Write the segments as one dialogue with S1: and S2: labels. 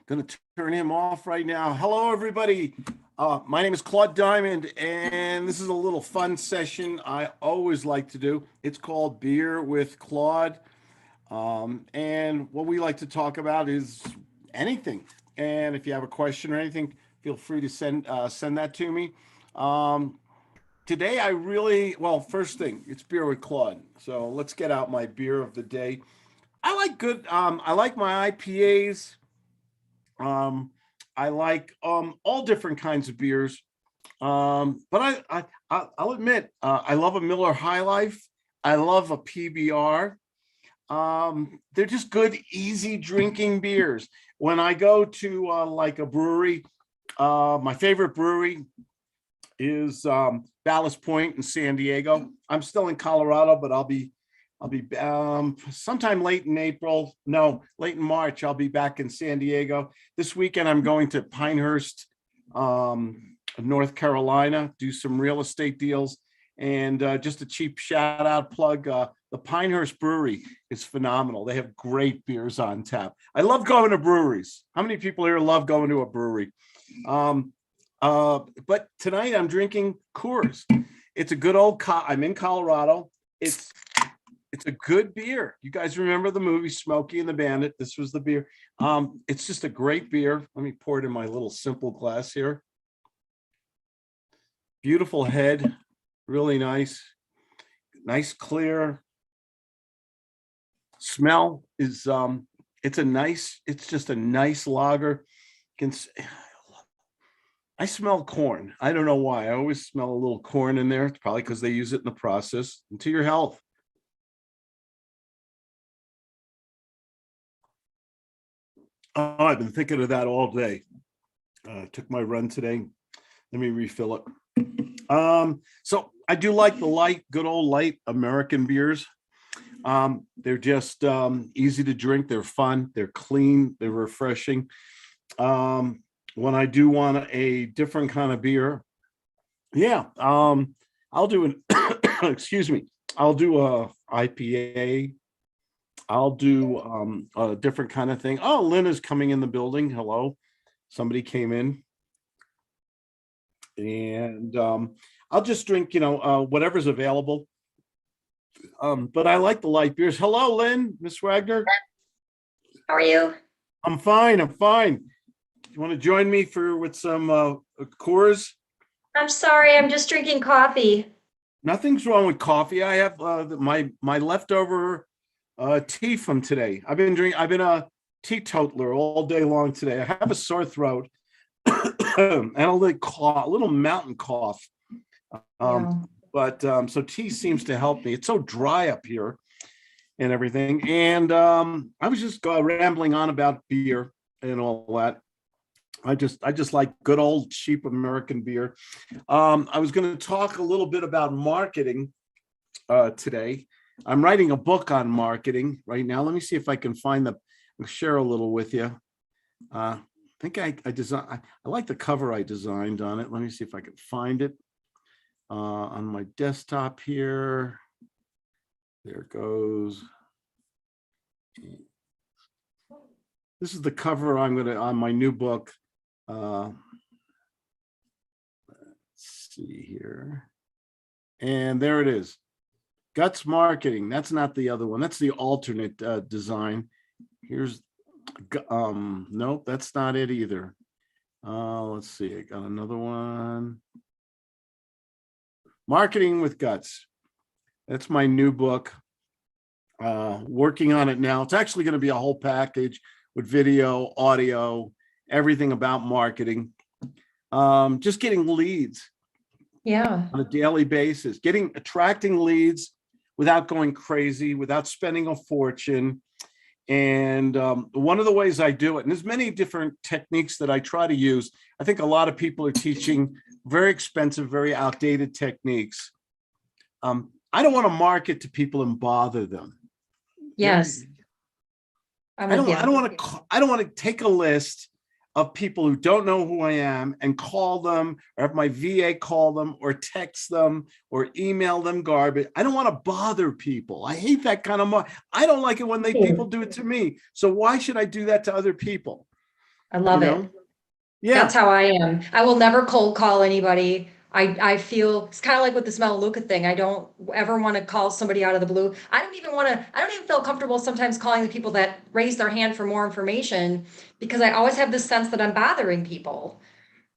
S1: Going to turn him off right now. Hello, everybody. My name is Claude Diamond, and this is a little fun session I always like to do. It's called Beer with Claude. And what we like to talk about is anything. And if you have a question or anything, feel free to send that to me. Today, first thing, it's Beer with Claude. So let's get out my beer of the day. I like my IPAs. I like all different kinds of beers. But I'll admit, I love a Miller High Life. I love a PBR. They're just good, easy drinking beers. When I go to like a brewery, my favorite brewery is Ballast Point in San Diego. I'm still in Colorado, but I'll be sometime late in March. I'll be back in San Diego. This weekend, I'm going to Pinehurst, North Carolina, do some real estate deals. And just a cheap shout out plug, the Pinehurst Brewery is phenomenal. They have great beers on tap. I love going to breweries. How many people here love going to a brewery? But tonight I'm drinking Coors. It's a good old, I'm in Colorado. It's a good beer. You guys remember the movie Smokey and the Bandit? This was the beer. It's just a great beer. Let me pour it in my little simple glass here. Beautiful head, really nice clear. Smell is it's just a nice lager. I smell corn. I don't know why. I always smell a little corn in there. It's probably because they use it in the process. And to your health. Oh, I've been thinking of that all day. Took my run today. Let me refill it. So I do like the good old light American beers. They're just easy to drink. They're fun. They're clean. They're refreshing. When I do want a different kind of beer, I'll do an excuse me. I'll do a IPA. I'll do a different kind of thing. Oh, Lynn is coming in the building. Hello. Somebody came in. And I'll just drink, whatever's available. But I like the light beers. Hello, Lynn, Miss Wagner.
S2: How are you?
S1: I'm fine. You want to join me with some Coors?
S2: I'm sorry, I'm just drinking coffee.
S1: Nothing's wrong with coffee. I have my leftover tea from today. I've been a teetotaler all day long today. I have a sore throat and a little mountain cough. But so tea seems to help me. It's so dry up here and everything. And I was just rambling on about beer and all that. I just like good old cheap American beer. I was going to talk a little bit about marketing today. I'm writing a book on marketing right now. Let me see if I can share a little with you. I think I like the cover I designed on it. Let me see if I can find it on my desktop here. There it goes. This is the cover on my new book. Let's see here. And there it is. Guts Marketing. That's not the other one. That's the alternate design. Here's nope, that's not it either. Let's see. I got another one. Marketing with Guts. That's my new book. Working on it now. It's actually going to be a whole package with video, audio, everything about marketing. Just getting leads.
S2: Yeah.
S1: On a daily basis, attracting leads without going crazy, without spending a fortune. And one of the ways I do it, and there's many different techniques that I try to use. I think a lot of people are teaching very expensive, very outdated techniques. I don't want to market to people and bother them.
S2: Yes.
S1: I don't want to take a list of people who don't know who I am and call them, or have my VA call them, or text them, or email them garbage. I don't want to bother people. I hate that kind of I don't like it when people do it to me. So why should I do that to other people?
S2: I love it.
S1: Yeah.
S2: That's how I am. I will never cold call anybody. I feel it's kind of like with the smell Luca thing. I don't ever want to call somebody out of the blue. I don't even feel comfortable sometimes calling the people that raise their hand for more information because I always have this sense that I'm bothering people.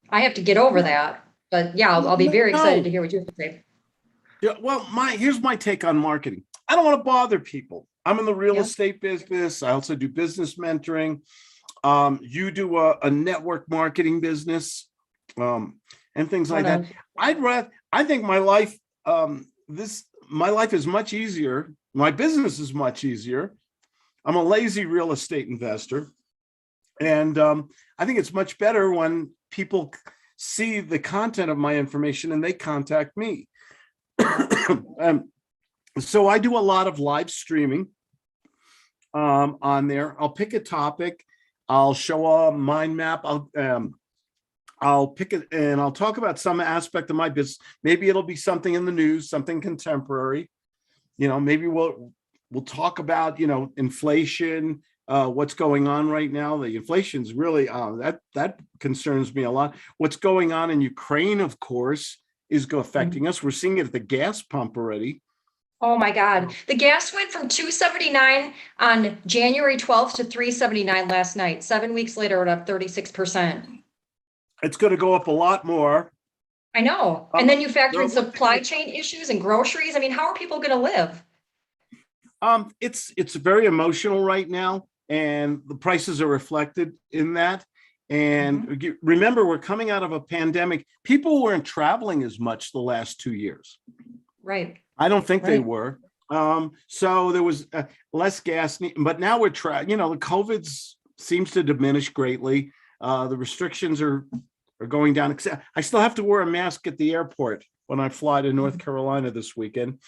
S2: I have to get over that. But yeah, I'll be very excited
S1: No.
S2: to hear what you have to say.
S1: Yeah, well, here's my take on marketing. I don't want to bother people. I'm in the real
S2: Yeah.
S1: estate business. I also do business mentoring. You do a network marketing business, and things
S2: Oh
S1: like that.
S2: no.
S1: I think my life is much easier. My business is much easier. I'm a lazy real estate investor. And I think it's much better when people see the content of my information and they contact me. um, so I do a lot of live streaming on there. I'll pick a topic. I'll show a mind map. I'll pick it and I'll talk about some aspect of my business. Maybe it'll be something in the news, something contemporary. Maybe we'll talk about inflation, what's going on right now. The inflation's really that concerns me a lot. What's going on in Ukraine, of course, is affecting us. We're seeing it at the gas pump already.
S2: Oh my God. The gas went from 279 on January 12th to 379 last night. 7 weeks later, it up 36%.
S1: It's going to go up a lot more.
S2: I know. And then you factor in
S1: the-
S2: supply chain issues and groceries. I mean, how are people going to live?
S1: It's very emotional right now, and the prices are reflected in that. And remember, we're coming out of a pandemic. People weren't traveling as much the last 2 years.
S2: Right.
S1: I don't think they
S2: Right.
S1: were. So there was less gas, but now the COVID seems to diminish greatly. The restrictions are going down. I still have to wear a mask at the airport when I fly to North Carolina this weekend.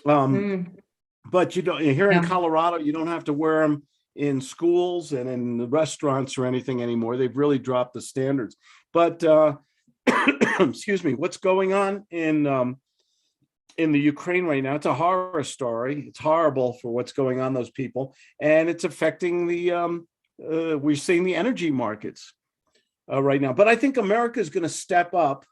S1: But here in
S2: Yeah.
S1: Colorado, you don't have to wear them in schools and in the restaurants or anything anymore. They've really dropped the standards. But excuse me, what's going on in the Ukraine right now? It's a horror story. It's horrible for what's going on, those people, and it's affecting we're seeing the energy markets right now. But I think America is going to step up.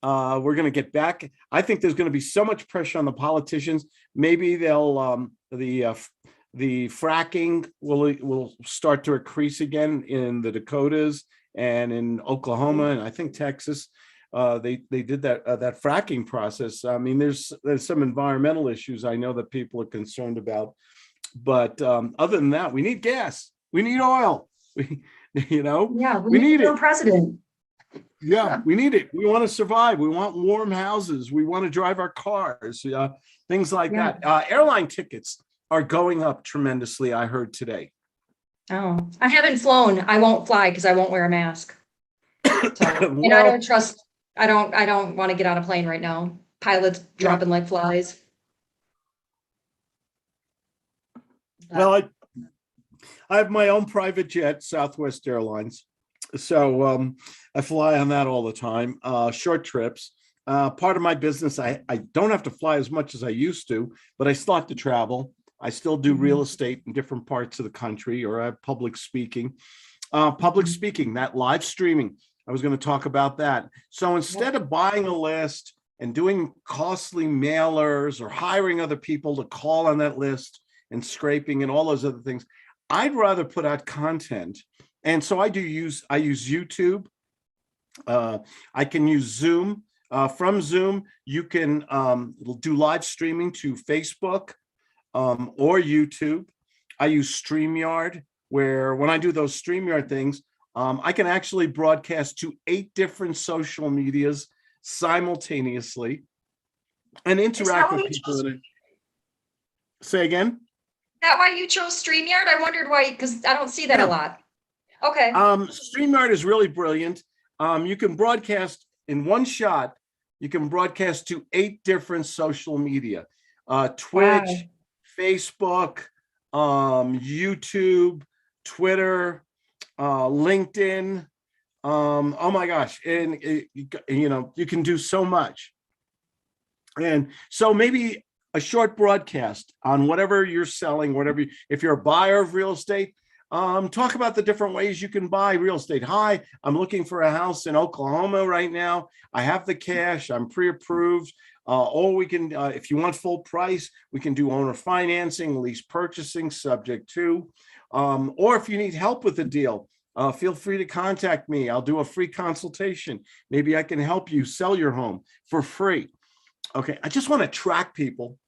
S1: We're going to get back. I think there's going to be so much pressure on the politicians. Maybe they'll the fracking will start to increase again in the Dakotas and in Oklahoma and I think Texas. They did that fracking process. I mean, there's some environmental issues I know that people are concerned about, but other than that, we need gas, we need oil, we need
S2: a
S1: it.
S2: president.
S1: Yeah, we need it. We want to survive. We want warm houses. We want to drive our cars, things like that. Airline tickets are going up tremendously, I heard today.
S2: Oh, I haven't flown. I won't fly because I won't wear a mask. So, and I don't want to get on a plane right now. Pilots dropping like flies.
S1: Well, I have my own private jet, Southwest Airlines. So I fly on that all the time, short trips. Part of my business, I don't have to fly as much as I used to, but I still have to travel. I still do real estate in different parts of the country, or I have public speaking. That live streaming, I was going to talk about that. So instead of buying a list and doing costly mailers or hiring other people to call on that list and scraping and all those other things, I'd rather put out content. And so I use YouTube. I can use Zoom. From Zoom, you can do live streaming to Facebook or YouTube. I use StreamYard, where when I do those StreamYard things, I can actually broadcast to 8 different social medias simultaneously and interact with people in it. Say again?
S2: Is that why you chose StreamYard? I wondered why, because I don't see that a lot. Okay.
S1: StreamYard is really brilliant. You can broadcast in one shot. You can broadcast to 8 different social media: Twitch, Facebook, YouTube, Twitter, LinkedIn. Oh my gosh! And you can do so much. And so maybe a short broadcast on whatever you're selling, if you're a buyer of real estate. Talk about the different ways you can buy real estate. Hi, I'm looking for a house in Oklahoma right now. I have the cash. I'm pre-approved. Or we can, if you want full price, we can do owner financing, lease purchasing, subject to. Or if you need help with the deal, feel free to contact me. I'll do a free consultation. Maybe I can help you sell your home for free. Okay, I just want to track people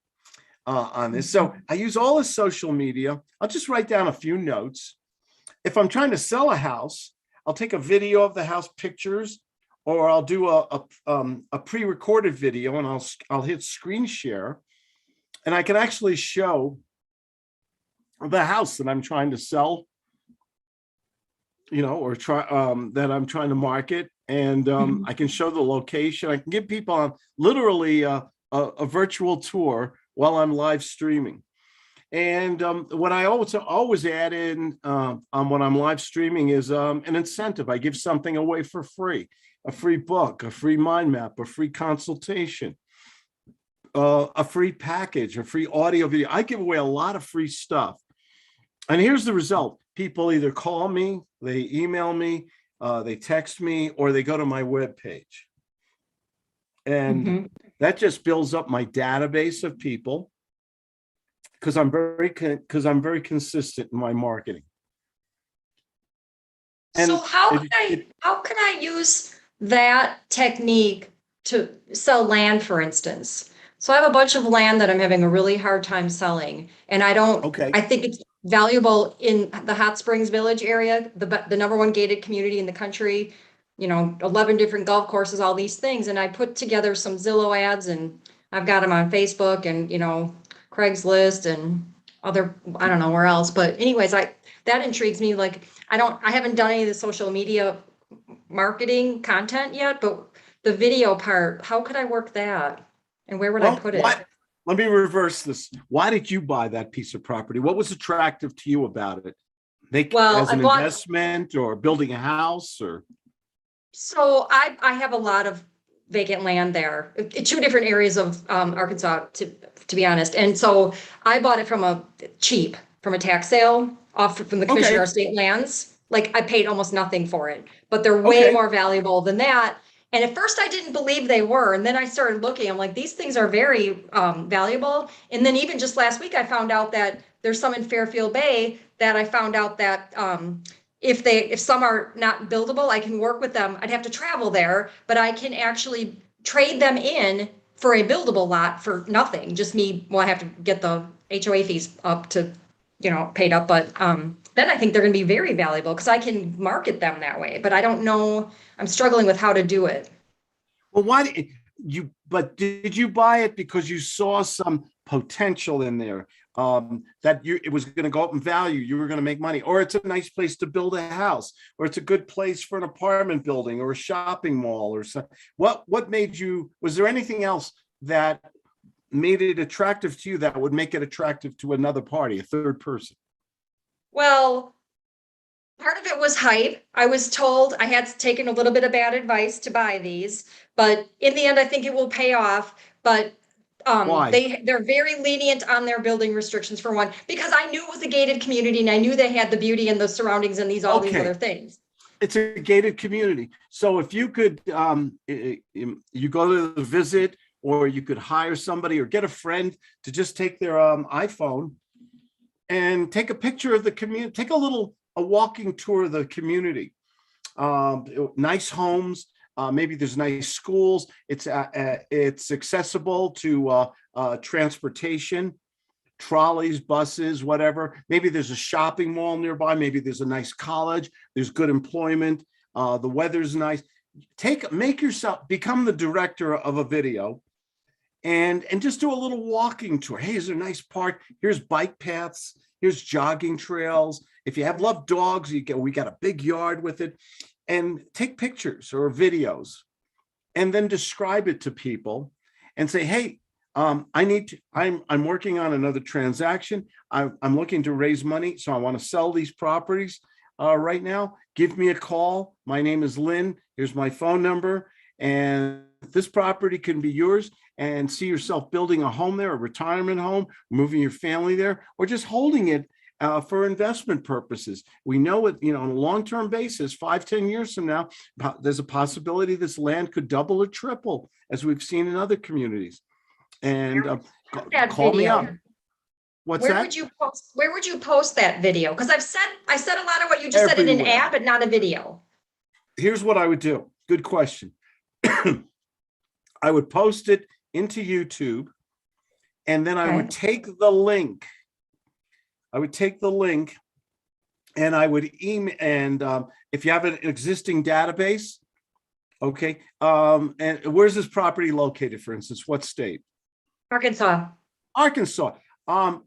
S1: on this. So I use all this social media. I'll just write down a few notes. If I'm trying to sell a house, I'll take a video of the house pictures, or I'll do a pre-recorded video, and I'll hit screen share, and I can actually show the house that I'm trying to sell, or that I'm trying to market, and I can show the location. I can give people literally a virtual tour while I'm live streaming. And what I always add in when I'm live streaming is an incentive. I give something away for free, a free book, a free mind map, a free consultation, a free package, a free audio video. I give away a lot of free stuff. And here's the result. People either call me, they email me, they text me, or they go to my webpage. And that just builds up my database of people, because I'm very consistent in my marketing. And
S2: so how can I use that technique to sell land, for instance? So I have a bunch of land that I'm having a really hard time selling, and I think it's valuable in the Hot Springs Village area, the number one gated community in the country, 11 different golf courses, all these things. And I put together some Zillow ads, and I've got them on Facebook and, Craigslist and other, I don't know where else. But anyways, that intrigues me. Like, I haven't done any of the social media marketing content yet, but the video part, how could I work that? And where would I put it?
S1: Let me reverse this. Why did you buy that piece of property? What was attractive to you about it? As an investment, or building a house, or?
S2: So I have a lot of vacant land there, two different areas of Arkansas, to be honest. And so I bought it from a tax sale from the Commissioner of State Lands. Like, I paid almost nothing for it, but they're way more valuable than that. And at first I didn't believe they were. And then I started looking, I'm like, these things are very valuable. And then even just last week, I found out that there's some in Fairfield Bay that I found out that if some are not buildable, I can work with them. I'd have to travel there, but I can actually trade them in for a buildable lot for nothing. Just me. Well, I have to get the HOA fees up to, paid up. But then I think they're going to be very valuable because I can market them that way. But I don't know. I'm struggling with how to do it.
S1: Well, did you buy it because you saw some potential in there? It was going to go up in value, you were going to make money, or it's a nice place to build a house, or it's a good place for an apartment building or a shopping mall, or something. What made you? Was there anything else that made it attractive to you that would make it attractive to another party, a third person?
S2: Well, part of it was hype. I was told I had taken a little bit of bad advice to buy these, but in the end, I think it will pay off. But
S1: why?
S2: they're very lenient on their building restrictions, for one, because I knew it was a gated community and I knew they had the beauty and the surroundings and all these other things.
S1: It's a gated community. So if you could, you go to the visit, or you could hire somebody or get a friend to just take their iPhone and take a picture of the community, take a walking tour of the community. Nice homes. Maybe there's nice schools. It's accessible to transportation, trolleys, buses, whatever. Maybe there's a shopping mall nearby. Maybe there's a nice college. There's good employment. The weather's nice. Become the director of a video, and just do a little walking tour. Hey, is there a nice park? Here's bike paths. Here's jogging trails. If you love dogs, we got a big yard with it. And take pictures or videos, and then describe it to people, and say, "Hey, I'm working on another transaction. I'm looking to raise money, so I want to sell these properties right now. Give me a call. My name is Lynn. Here's my phone number, and this property can be yours. And see yourself building a home there, a retirement home, moving your family there, or just holding it for investment purposes. We know it, on a long-term basis, 5-10 years from now, there's a possibility this land could double or triple, as we've seen in other communities. And
S2: That
S1: call me
S2: video.
S1: up. What's
S2: Where
S1: that?
S2: would you post, where would you post that video? Because I said a lot of what you just said in an
S1: Everywhere.
S2: ad, but not a video.
S1: Here's what I would do. Good question. I would post it into YouTube, and then I would take the link. And I would email, and if you have an existing database, okay. And where's this property located, for instance? What state?
S2: Arkansas.
S1: Arkansas.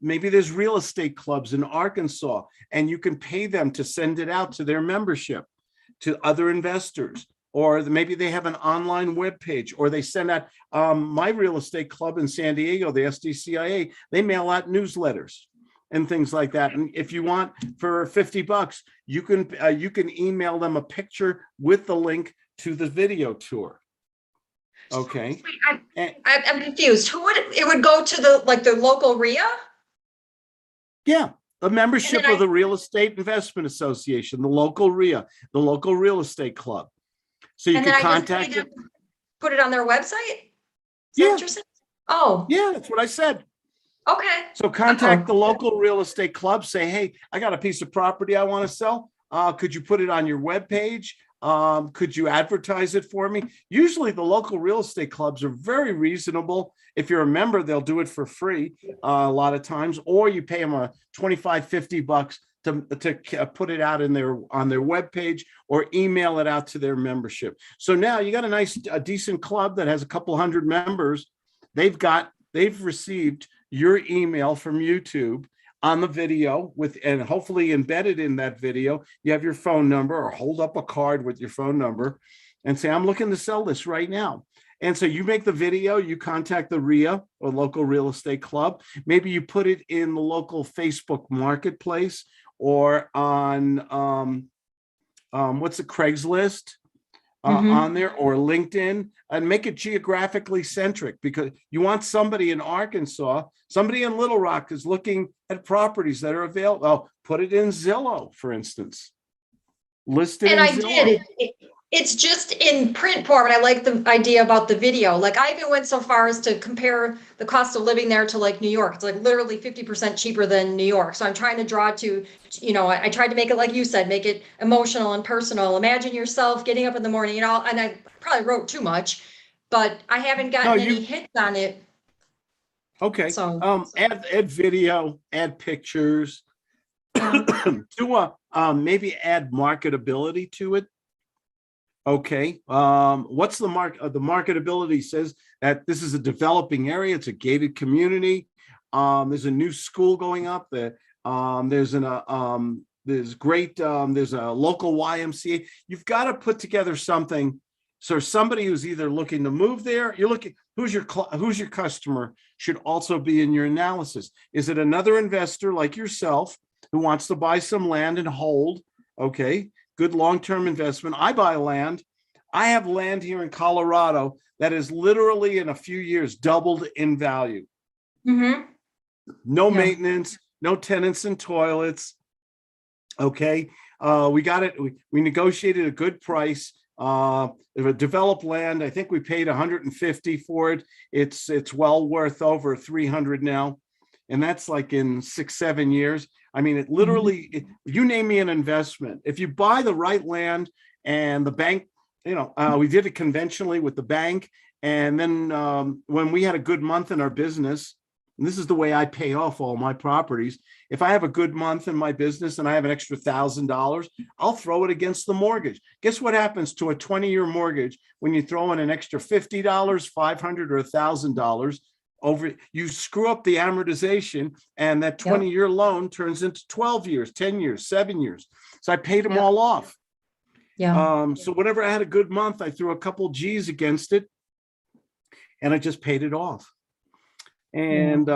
S1: Maybe there's real estate clubs in Arkansas, and you can pay them to send it out to their membership, to other investors, or maybe they have an online web page, or they send out, my real estate club in San Diego, the SDCIA, they mail out newsletters and things like that. And if you want, for $50, you can email them a picture with the link to the video tour. Okay.
S2: I'm confused. It would go to the local RIA?
S1: Yeah, a membership of the Real Estate Investment Association, the local RIA, the local real estate club. So you can contact them.
S2: Put it on their website?
S1: Yeah.
S2: Oh.
S1: Yeah, that's what I said.
S2: Okay.
S1: So contact the local real estate club, say, hey, I got a piece of property I want to sell. Could you put it on your webpage? Could you advertise it for me? Usually the local real estate clubs are very reasonable. If you're a member, they'll do it for free a lot of times, or you pay them a $25-50 to put it out on their webpage, or email it out to their membership. So now you got a decent club that has a couple hundred members. They've received your email from YouTube on the video and hopefully embedded in that video, you have your phone number, or hold up a card with your phone number and say, I'm looking to sell this right now. And so you make the video, you contact the RIA or local real estate club. Maybe you put it in the local Facebook marketplace, or on what's the Craigslist on there, or LinkedIn, and make it geographically centric, because you want somebody in Arkansas, somebody in Little Rock is looking at properties that are available. Oh, put it in Zillow, for instance. List it in Zillow.
S2: Did. It's just in print form, and I like the idea about the video. Like, I even went so far as to compare the cost of living there to like New York. It's like literally 50% cheaper than New York. So I'm trying to draw to, I tried to make it, like you said, make it emotional and personal. Imagine yourself getting up in the morning, and I probably wrote too much, but I haven't gotten any hits on it.
S1: Okay.
S2: So
S1: add video, add pictures, to maybe add marketability to it. Okay. What's the the marketability says that this is a developing area. It's a gated community. There's a new school going up there. There's a local YMCA. You've got to put together something. So somebody who's either looking to move there, who's your customer should also be in your analysis. Is it another investor like yourself who wants to buy some land and hold? Okay. Good long-term investment. I buy land. I have land here in Colorado that is literally in a few years doubled in value. No maintenance, no tenants and toilets. Okay. We got it. We negotiated a good price. Developed land. I think we paid 150 for it. It's well worth over 300 now. And that's like in 6-7 years. I mean, it literally, you name me an investment. If you buy the right land, and the bank, we did it conventionally with the bank. And then when we had a good month in our business, and this is the way I pay off all my properties. If I have a good month in my business and I have an extra $1,000, I'll throw it against the mortgage. Guess what happens to a 20-year mortgage when you throw in an extra $50, $500, or $1,000? You screw up the amortization, and that 20-year loan turns into 12 years, 10 years, 7 years. So I paid them all off. So whenever I had a good month, I threw a couple G's against it, and I just paid it off. And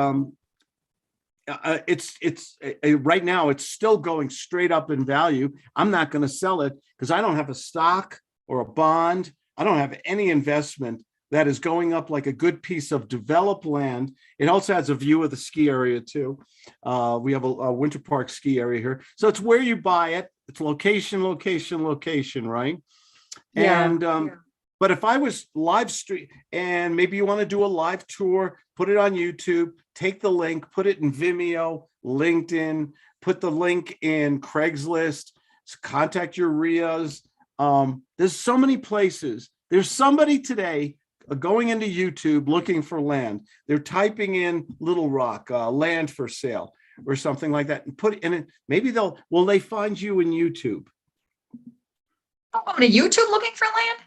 S1: it's right now it's still going straight up in value. I'm not going to sell it because I don't have a stock or a bond. I don't have any investment that is going up like a good piece of developed land. It also has a view of the ski area too. We have a winter park ski area here. So it's where you buy it. It's location, location, location, right?
S2: Yeah.
S1: And but if I was live stream, and maybe you want to do a live tour, put it on YouTube, take the link, put it in Vimeo, LinkedIn, put the link in Craigslist, contact your RIAs. There's so many places. There's somebody today going into YouTube looking for land. They're typing in Little Rock, land for sale or something like that, and put it in it. Maybe will they find you in YouTube?
S2: I'm going to YouTube looking for land.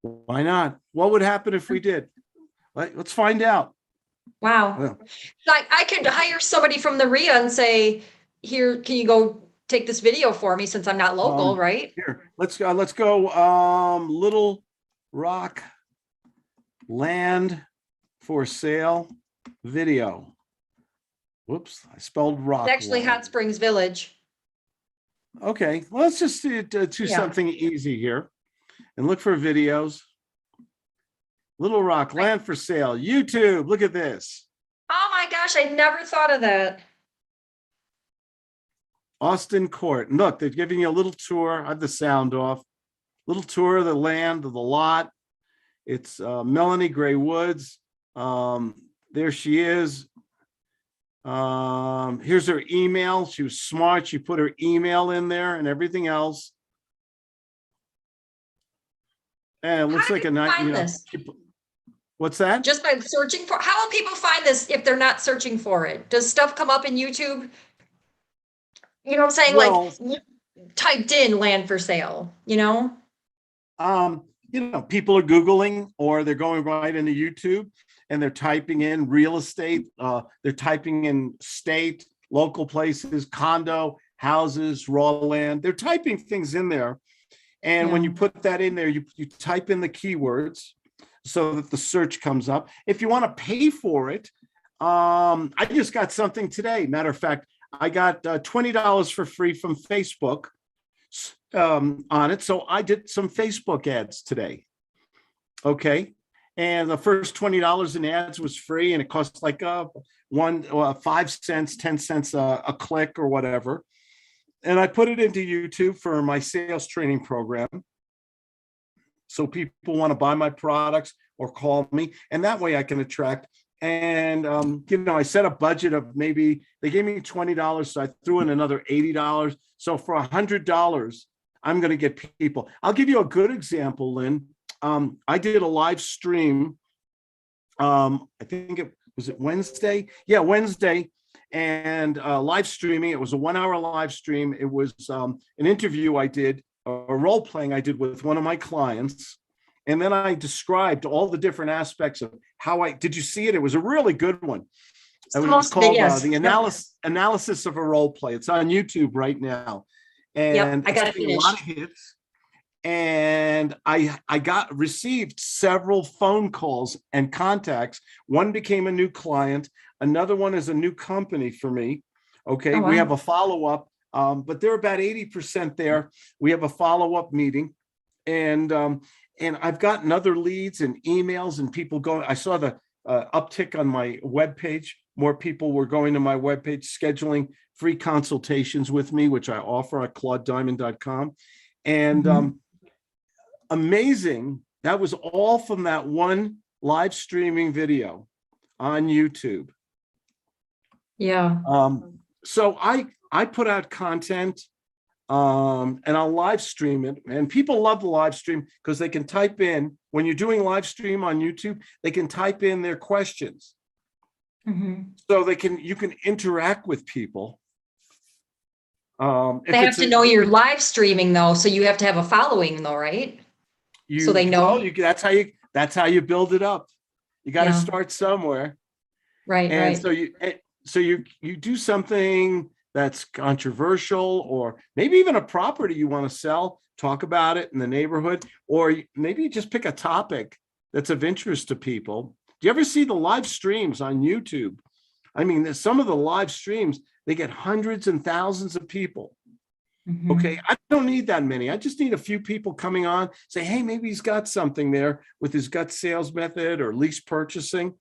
S1: Why not? What would happen if we did? Let's find out.
S2: Wow.
S1: Well,
S2: I could hire somebody from the RIA and say, here, can you go take this video for me since I'm not local, right?
S1: Here, let's go. Little Rock land for sale video. Whoops, I spelled rock.
S2: It's actually
S1: wrong.
S2: Hot Springs Village.
S1: Okay, well, let's just do something easy here and look for videos. Little Rock land for sale, YouTube. Look at this.
S2: Oh my gosh, I never thought of that.
S1: Austin Court. And look, they're giving you a little tour. I have the sound off. Little tour of the land, of the lot. It's Melanie Gray Woods. There she is. Here's her email. She was smart. She put her email in there and everything else. And it looks like a nice. What's that?
S2: Just by searching for. How will people find this if they're not searching for it? Does stuff come up in YouTube? You know what I'm saying?
S1: Well,
S2: like typed in land for sale,
S1: people are Googling or they're going right into YouTube and they're typing in real estate. They're typing in state, local places, condo, houses, raw land. They're typing things in there. And when you put that in there, you type in the keywords so that the search comes up. If you want to pay for it, I just got something today. Matter of fact, I got $20 for free from Facebook on it. So I did some Facebook ads today. Okay. And the first $20 in ads was free, and it costs like 5 cents, 10 cents a click or whatever. And I put it into YouTube for my sales training program. So people want to buy my products or call me, and that way I can attract. And, I set a budget of maybe they gave me $20. So I threw in another $80. So for $100, I'm going to get people. I'll give you a good example, Lynn. I did a live stream. I think it was Wednesday. Yeah, Wednesday. And live streaming. It was a 1 hour live stream. It was an interview I did, a role playing I did with one of my clients. And then I described all the different aspects of did you see it? It was a really good one. It was called the analysis of a role play. It's on YouTube right now. And
S2: I got to finish.
S1: A lot of hits. And I received several phone calls and contacts. One became a new client. Another one is a new company for me. Okay.
S2: Oh, wow.
S1: We have a follow-up, but they're about 80% there. We have a follow-up meeting, and I've gotten other leads and emails and people going. I saw the uptick on my webpage. More people were going to my webpage, scheduling free consultations with me, which I offer at claudediamond.com. And amazing. That was all from that one live streaming video on YouTube.
S2: Yeah.
S1: So I put out content and I'll live stream it, and people love the live stream because they can type in, when you're doing live stream on YouTube, they can type in their questions. So you can interact with people.
S2: They have to know you're live streaming though. So you have to have a following though, right? So they know.
S1: That's how you build it up. You got to start somewhere.
S2: Right.
S1: And
S2: right.
S1: so you do something that's controversial, or maybe even a property you want to sell, talk about it in the neighborhood, or maybe you just pick a topic that's of interest to people. Do you ever see the live streams on YouTube? I mean, some of the live streams, they get hundreds and thousands of people.
S2: Mhm.
S1: Okay, I don't need that many. I just need a few people coming on, say, hey, maybe he's got something there with his gut sales method or lease purchasing.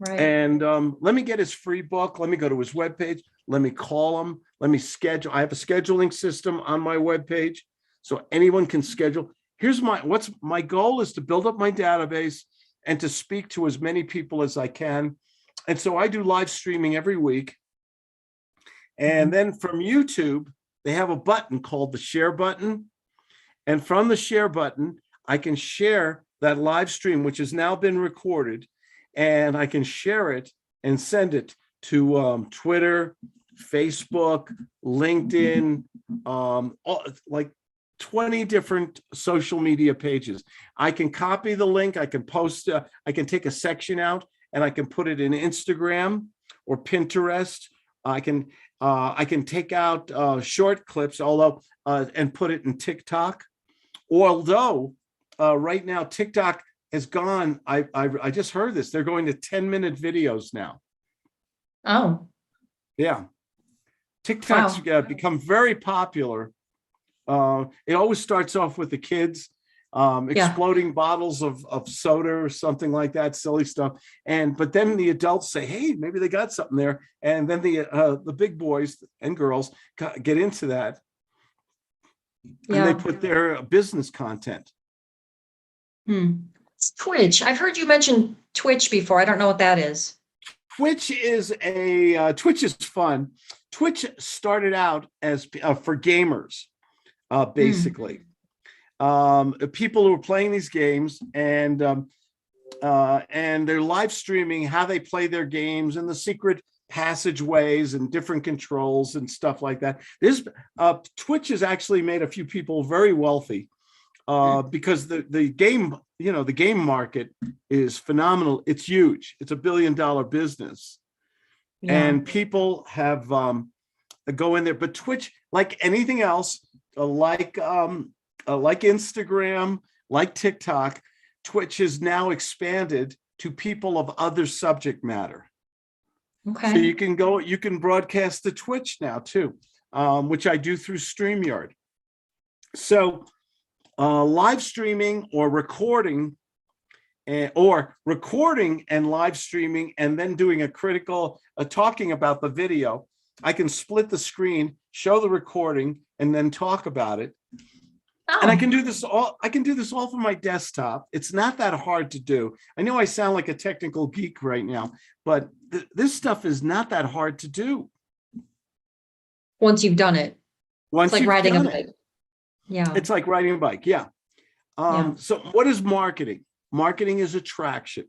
S2: Right.
S1: And let me get his free book. Let me go to his webpage. Let me call him. Let me schedule. I have a scheduling system on my webpage, so anyone can schedule. Here's what's my goal is to build up my database and to speak to as many people as I can. And so I do live streaming every week. And then from YouTube, they have a button called the share button. And from the share button, I can share that live stream, which has now been recorded, and I can share it and send it to Twitter, Facebook, LinkedIn, like 20 different social media pages. I can copy the link. I can post, I can take a section out and I can put it in Instagram or Pinterest. I can take out short clips, and put it in TikTok. Although right now TikTok has gone, I just heard this. They're going to 10-minute videos now.
S2: Oh,
S1: Yeah, TikTok's become very popular. It always starts off with the kids exploding bottles of soda or something like that, silly stuff. But then the adults say, hey, maybe they got something there. And then the big boys and girls get into that. And they put their business content.
S2: It's Twitch. I've heard you mention Twitch before. I don't know what that is.
S1: Twitch is fun. Twitch started out as for gamers, basically. People who are playing these games and they're live streaming how they play their games and the secret passageways and different controls and stuff like that. Twitch has actually made a few people very wealthy because the game, the game market is phenomenal. It's huge. It's $1 billion business. And people have go in there. But Twitch, like anything else, like Instagram, like TikTok, Twitch has now expanded to people of other subject matter.
S2: Okay.
S1: So you can broadcast to Twitch now too, which I do through StreamYard. So live streaming or recording and live streaming and then doing a critical talking about the video. I can split the screen, show the recording, and then talk about it. And I can do this all from my desktop. It's not that hard to do. I know I sound like a technical geek right now, but this stuff is not that hard to do.
S2: Once you've done it.
S1: Once
S2: it's like riding a bike.
S1: Yeah. It's like riding a bike. Yeah. So what is marketing? Marketing is attraction.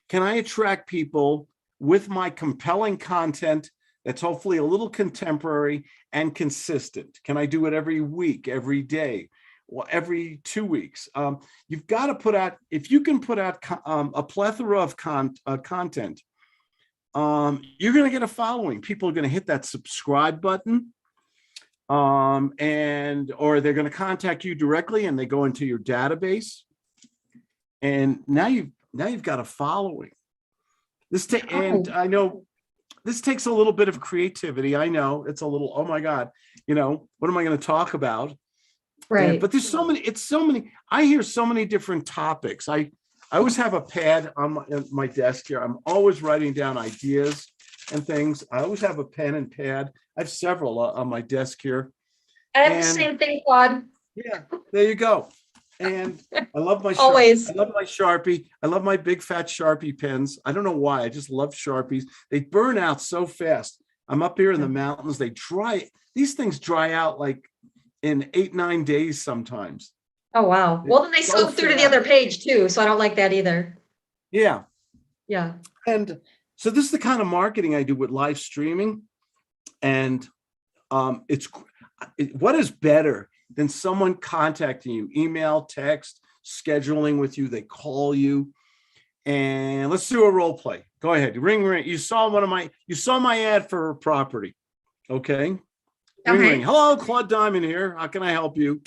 S1: Can I attract people with my compelling content that's hopefully a little contemporary and consistent? Can I do it every week, every day, or every 2 weeks? You've got to put out, if you can put out a plethora of content, you're going to get a following. People are going to hit that subscribe button, or they're going to contact you directly and they go into your database. And now you've got a following. And I know this takes a little bit of creativity. I know it's a little, oh my God, what am I going to talk about?
S2: Right.
S1: But there's so many, I hear so many different topics. I always have a pad on my desk here. I'm always writing down ideas and things. I always have a pen and pad. I have several on my desk here.
S2: I have the same thing, Claude.
S1: Yeah, there you go. And I love my
S2: always.
S1: I love my Sharpie. I love my big fat Sharpie pens. I don't know why. I just love Sharpies. They burn out so fast. I'm up here in the mountains. These things dry out like in 8-9 days sometimes.
S2: Oh, wow. Well, then they slip through to the other page too. So I don't like that either.
S1: Yeah.
S2: Yeah.
S1: And so this is the kind of marketing I do with live streaming. And what is better than someone contacting you, email, text, scheduling with you, they call you. And let's do a role play. Go ahead. Ring, ring. You saw my ad for a property. Okay. Ring, ring. Hello, Claude Diamond here. How can I help you?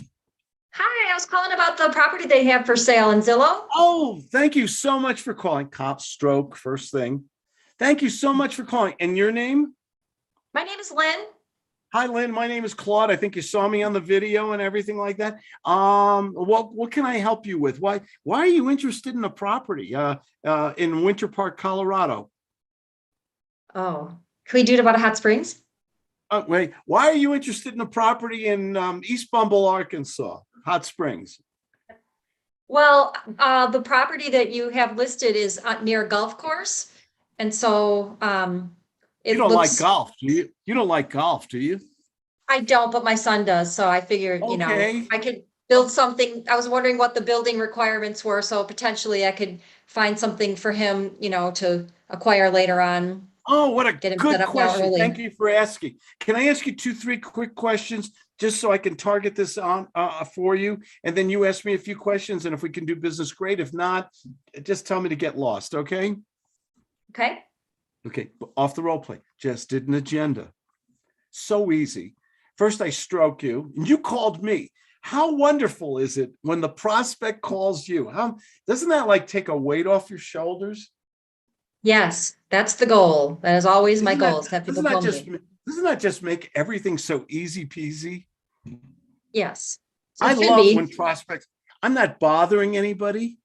S2: Hi, I was calling about the property they have for sale in Zillow.
S1: Oh, thank you so much for calling. Cop stroke, first thing. Thank you so much for calling. And your name?
S2: My name is Lynn.
S1: Hi, Lynn. My name is Claude. I think you saw me on the video and everything like that. What can I help you with? Why are you interested in a property in Winter Park, Colorado?
S2: Oh, can we do it about a hot springs?
S1: Wait, why are you interested in a property in East Bumble, Arkansas, Hot Springs?
S2: Well, the property that you have listed is near a golf course. And so,
S1: You
S2: it
S1: don't like
S2: looks,
S1: golf, do you? You don't like golf, do you?
S2: I don't, but my son does. So I figured,
S1: Okay.
S2: I could build something. I was wondering what the building requirements were. So potentially I could find something for him, to acquire later on,
S1: Oh, what a
S2: get him set
S1: good
S2: up now
S1: question. Thank
S2: early.
S1: you for asking. Can I ask you two, three quick questions just so I can target this on for you? And then you ask me a few questions, and if we can do business, great. If not, just tell me to get lost, okay?
S2: Okay.
S1: Okay, off the role play. Just did an agenda. So easy. First, I stroke you, and you called me. How wonderful is it when the prospect calls you? How doesn't that like take a weight off your shoulders?
S2: Yes, that's the goal. That is always my
S1: Isn't
S2: goal,
S1: that
S2: is to have people
S1: doesn't that
S2: call
S1: just
S2: me.
S1: doesn't that just make everything so easy peasy?
S2: Yes. So
S1: I
S2: it should
S1: love when
S2: be.
S1: prospects. I'm not bothering anybody.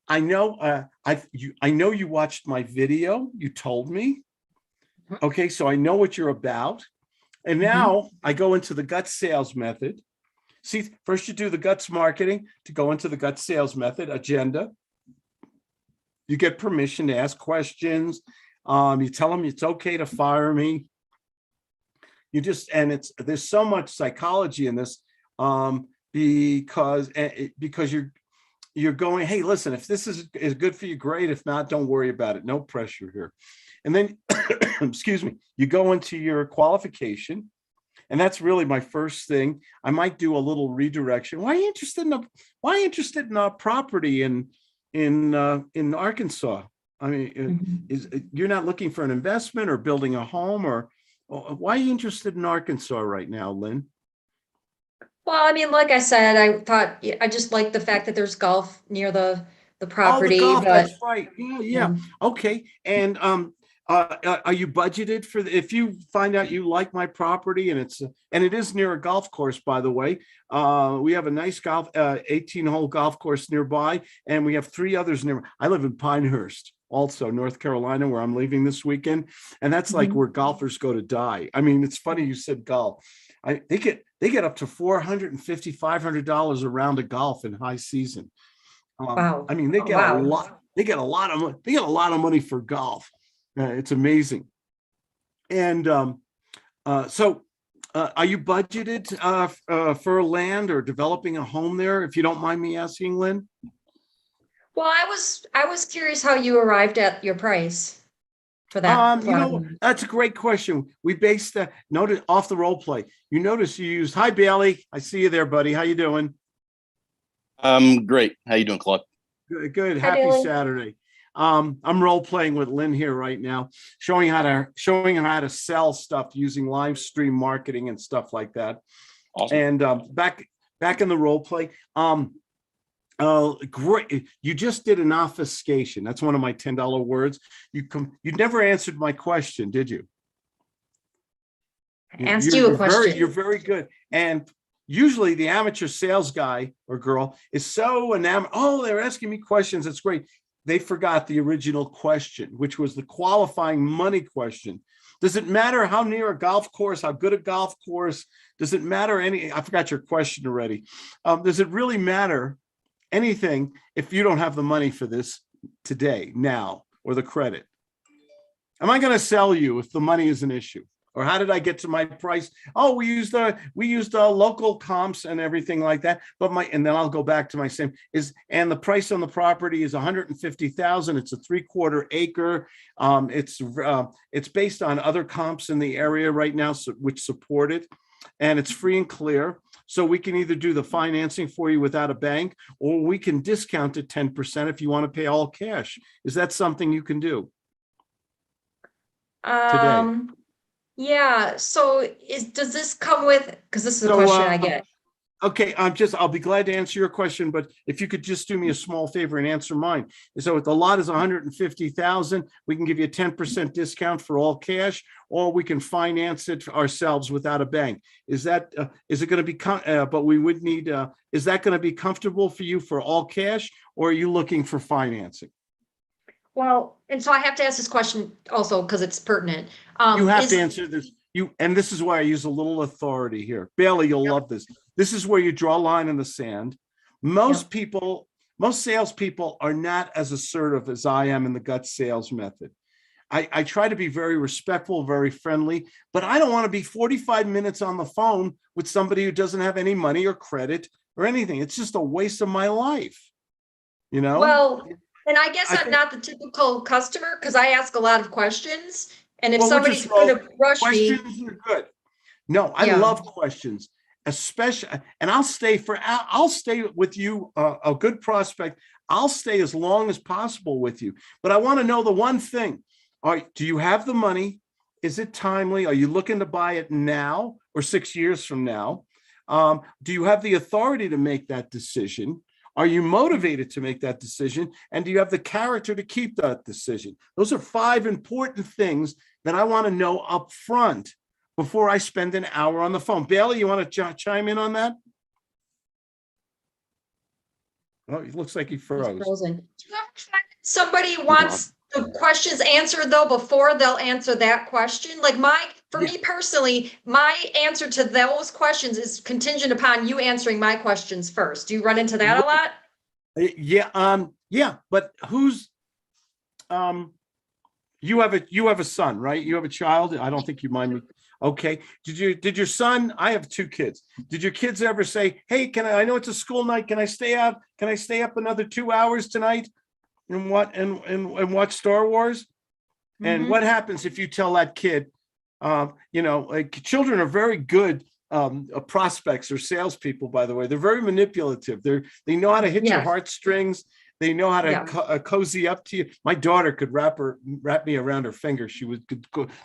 S1: I know. I know you watched my video. You told me. Okay, so I know what you're about. And
S2: Mhm.
S1: now I go into the gut sales method. See, first you do the guts marketing to go into the gut sales method agenda. You get permission to ask questions. You tell them it's okay to fire me. You just and it's there's so much psychology in this because you're going, hey, listen, if this is good for you, great. If not, don't worry about it. No pressure here. And then, excuse me, you go into your qualification. And that's really my first thing. I might do a little redirection. Why interested in a property in Arkansas? I mean,
S2: Mhm.
S1: you're not looking for an investment or building a home or why are you interested in Arkansas right now, Lynn?
S2: Well, I mean, like I said, I thought, I just like the fact that there's golf near the
S1: Oh, the
S2: property,
S1: golf,
S2: but
S1: that's right. Yeah, yeah.
S2: um,
S1: Okay. And are you budgeted for if you find out you like my property and it is near a golf course, by the way. We have a nice 18-hole golf course nearby, and we have three others near. I live in Pinehurst, also North Carolina, where I'm leaving this weekend. And that's like
S2: mhm.
S1: where golfers go to die. I mean, it's funny you said golf. They get up to $450, $500 a round of golf in high season. I
S2: Wow.
S1: mean, they
S2: Oh,
S1: get a
S2: wow.
S1: lot. They get a lot of money. They get a lot of money for golf. It's amazing. And are you budgeted for land or developing a home there? If you don't mind me asking, Lynn.
S2: Well, I was curious how you arrived at your price for that plot of land.
S1: That's a great question. We based notice off the role play. You notice you used hi Bailey. I see you there, buddy. How you doing?
S3: Great. How you doing, Claude?
S1: Good, good.
S2: Hi,
S1: Happy
S2: Bailey.
S1: Saturday. I'm role playing with Lynn here right now, showing how to sell stuff using live stream marketing and stuff like that.
S3: Awesome.
S1: And back in the role play. Great. You just did an obfuscation. That's one of my $10 words. You never answered my question, did you?
S2: I asked you a
S1: You're
S2: question.
S1: very good. And usually the amateur sales guy or girl is so enamored. Oh, they're asking me questions. That's great. They forgot the original question, which was the qualifying money question. Does it matter how near a golf course, how good a golf course? Does it matter I forgot your question already. Does it really matter anything if you don't have the money for this today, now, or the credit? Am I going to sell you if the money is an issue? Or how did I get to my price? Oh, we used local comps and everything like that. And then I'll go back to my same and the price on the property is 150,000. It's a 3/4 acre. It's based on other comps in the area right now, which support it, and it's free and clear. So we can either do the financing for you without a bank, or we can discount it 10% if you want to pay all cash. Is that something you can do today?
S2: Yeah. So does this come with, because this is a
S1: So
S2: question I get.
S1: Okay, I'll be glad to answer your question, but if you could just do me a small favor and answer mine. So if the lot is 150,000, we can give you a 10% discount for all cash, or we can finance it ourselves without a bank. Is it going to be, but we would need, is that going to be comfortable for you for all cash, or are you looking for financing?
S2: Well, and so I have to ask this question also because it's pertinent.
S1: You have
S2: Is-
S1: to answer this. And this is why I use a little authority here. Bailey, you'll love this. This is where you draw a line in the sand. Most salespeople are not as assertive as I am in the gut sales method. I try to be very respectful, very friendly, but I don't want to be 45 minutes on the phone with somebody who doesn't have any money or credit or anything. It's just a waste of my life, you know?
S2: Well, and I guess
S1: I
S2: I'm
S1: think-
S2: not the typical customer because I ask a lot of questions. And if
S1: Well,
S2: somebody's going to rush me,
S1: questions are good. No, I
S2: Yeah.
S1: love questions, especially, and I'll stay with you, a good prospect. I'll stay as long as possible with you, but I want to know the one thing. All right, do you have the money? Is it timely? Are you looking to buy it now or 6 years from now? Do you have the authority to make that decision? Are you motivated to make that decision? And do you have the character to keep that decision? Those are 5 important things that I want to know up front before I spend an hour on the phone. Bailey, you want to chime in on that? Oh, it looks like he
S2: he's
S1: froze.
S2: frozen. Do you ever find somebody wants the questions answered though before they'll answer that question? Like for me personally, my answer to those questions is contingent upon you answering my questions first. Do you run into that a lot?
S1: Yeah, but who's you have a son, right? You have a child. I don't think you mind me. Okay. Did your son, I have 2 kids. Did your kids ever say, hey, I know it's a school night. Can I stay out? Can I stay up another 2 hours tonight and watch Star Wars? And what happens if you tell that kid, like children are very good prospects or salespeople, by the way. They're very manipulative. They know how to hit your heartstrings. They know how to cozy up to you. My daughter could wrap me around her finger.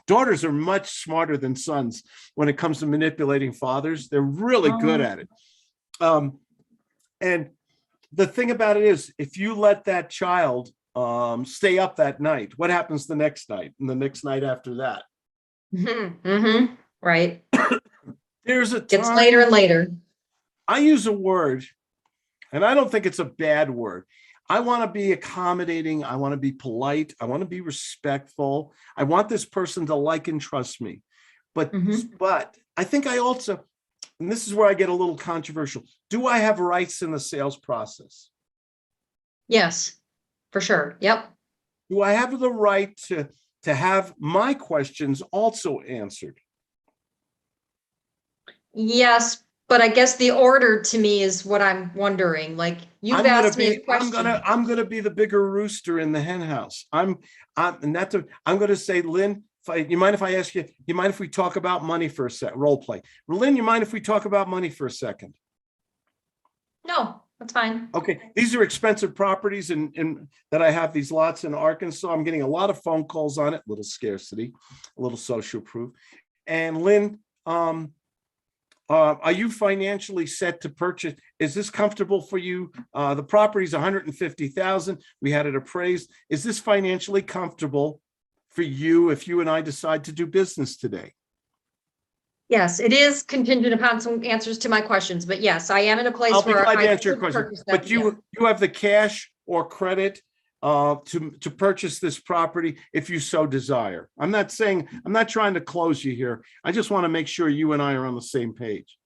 S1: Daughters are much smarter than sons when it comes to manipulating fathers. They're really good at it. And the thing about it is, if you let that child stay up that night, what happens the next night and the next night after that?
S2: Right.
S1: There's a time,
S2: Gets later and later.
S1: I use a word, and I don't think it's a bad word. I want to be accommodating. I want to be polite. I want to be respectful. I want this person to like and trust me. But I think I also, and this is where I get a little controversial, do I have rights in the sales process?
S2: Yes, for sure. Yep.
S1: Do I have the right to have my questions also answered?
S2: Yes, but I guess the order to me is what I'm wondering. Like you've asked me a question.
S1: I'm gonna be the bigger rooster in the hen house. I'm gonna say, Lynn, you mind if I ask you? You mind if we talk about money for a sec? Role play. Lynn, you mind if we talk about money for a second?
S2: No, that's fine.
S1: Okay, these are expensive properties in that I have these lots in Arkansas. I'm getting a lot of phone calls on it. Little scarcity, a little social proof. And Lynn, are you financially set to purchase? Is this comfortable for you? The property's 150,000. We had it appraised. Is this financially comfortable for you if you and I decide to do business today?
S2: Yes, it is contingent upon some answers to my questions, but yes, I am in a place
S1: I'll be
S2: where
S1: glad
S2: I
S1: to answer your
S2: could
S1: question.
S2: purchase
S1: But
S2: that,
S1: you have the cash or credit to purchase this property if you so desire. I'm not trying to close you here. I just want to make sure you and I are on the same page.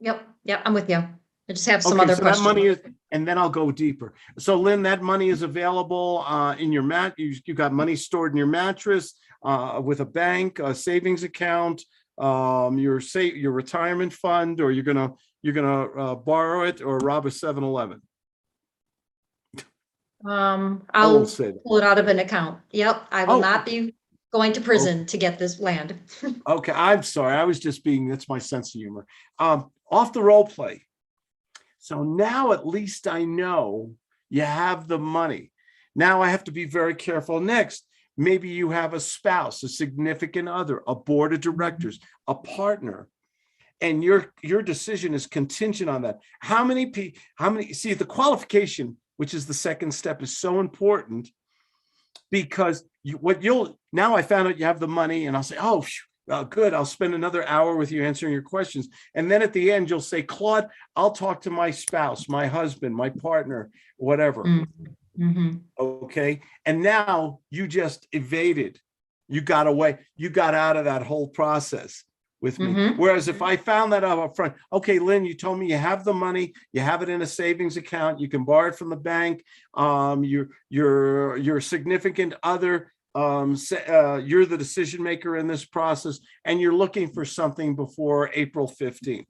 S2: Yep, I'm with you. I just have some
S1: Okay,
S2: other
S1: so
S2: questions.
S1: that money is, and then I'll go deeper. So Lynn, that money is available in your you got money stored in your mattress with a bank, a savings account, your retirement fund, or you're gonna borrow it or rob a 7-Eleven.
S2: I'll pull it out of an account. Yep, I will not be going to prison to get this land.
S1: Okay, I'm sorry. I was just that's my sense of humor. Off the role play. So now at least I know you have the money. Now I have to be very careful. Next, maybe you have a spouse, a significant other, a board of directors, a partner. and your decision is contingent on that. How many, see, the qualification, which is the second step, is so important, because now I found out you have the money, and I'll say, oh, good, I'll spend another hour with you answering your questions. And then at the end, you'll say, Claude, I'll talk to my spouse, my husband, my partner, whatever.
S2: Mm-hmm.
S1: Okay. And now you just evaded. You got away. You got out of that whole process with me.
S2: Mm-hmm.
S1: Whereas if I found that out up front, okay, Lynn, you told me you have the money, you have it in a savings account, you can borrow it from the bank. Your significant other, you're the decision maker in this process, and you're looking for something before April 15th.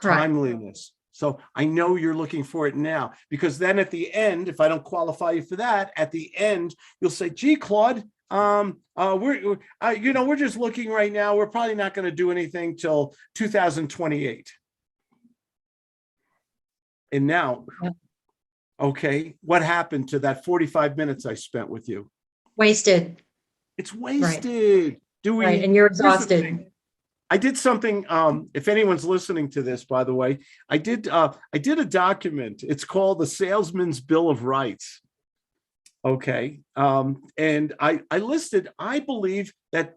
S2: Correct.
S1: Timeliness. So I know you're looking for it now, because then at the end, if I don't qualify you for that, at the end, you'll say, gee, Claude, we're just looking right now. We're probably not going to do anything till 2028. And now, okay, what happened to that 45 minutes I spent with you?
S2: Wasted.
S1: It's wasted. Do we?
S2: Right, and you're exhausted.
S1: I did something, if anyone's listening to this, by the way, I did a document. It's called the Salesman's Bill of Rights. Okay. And I listed, I believe that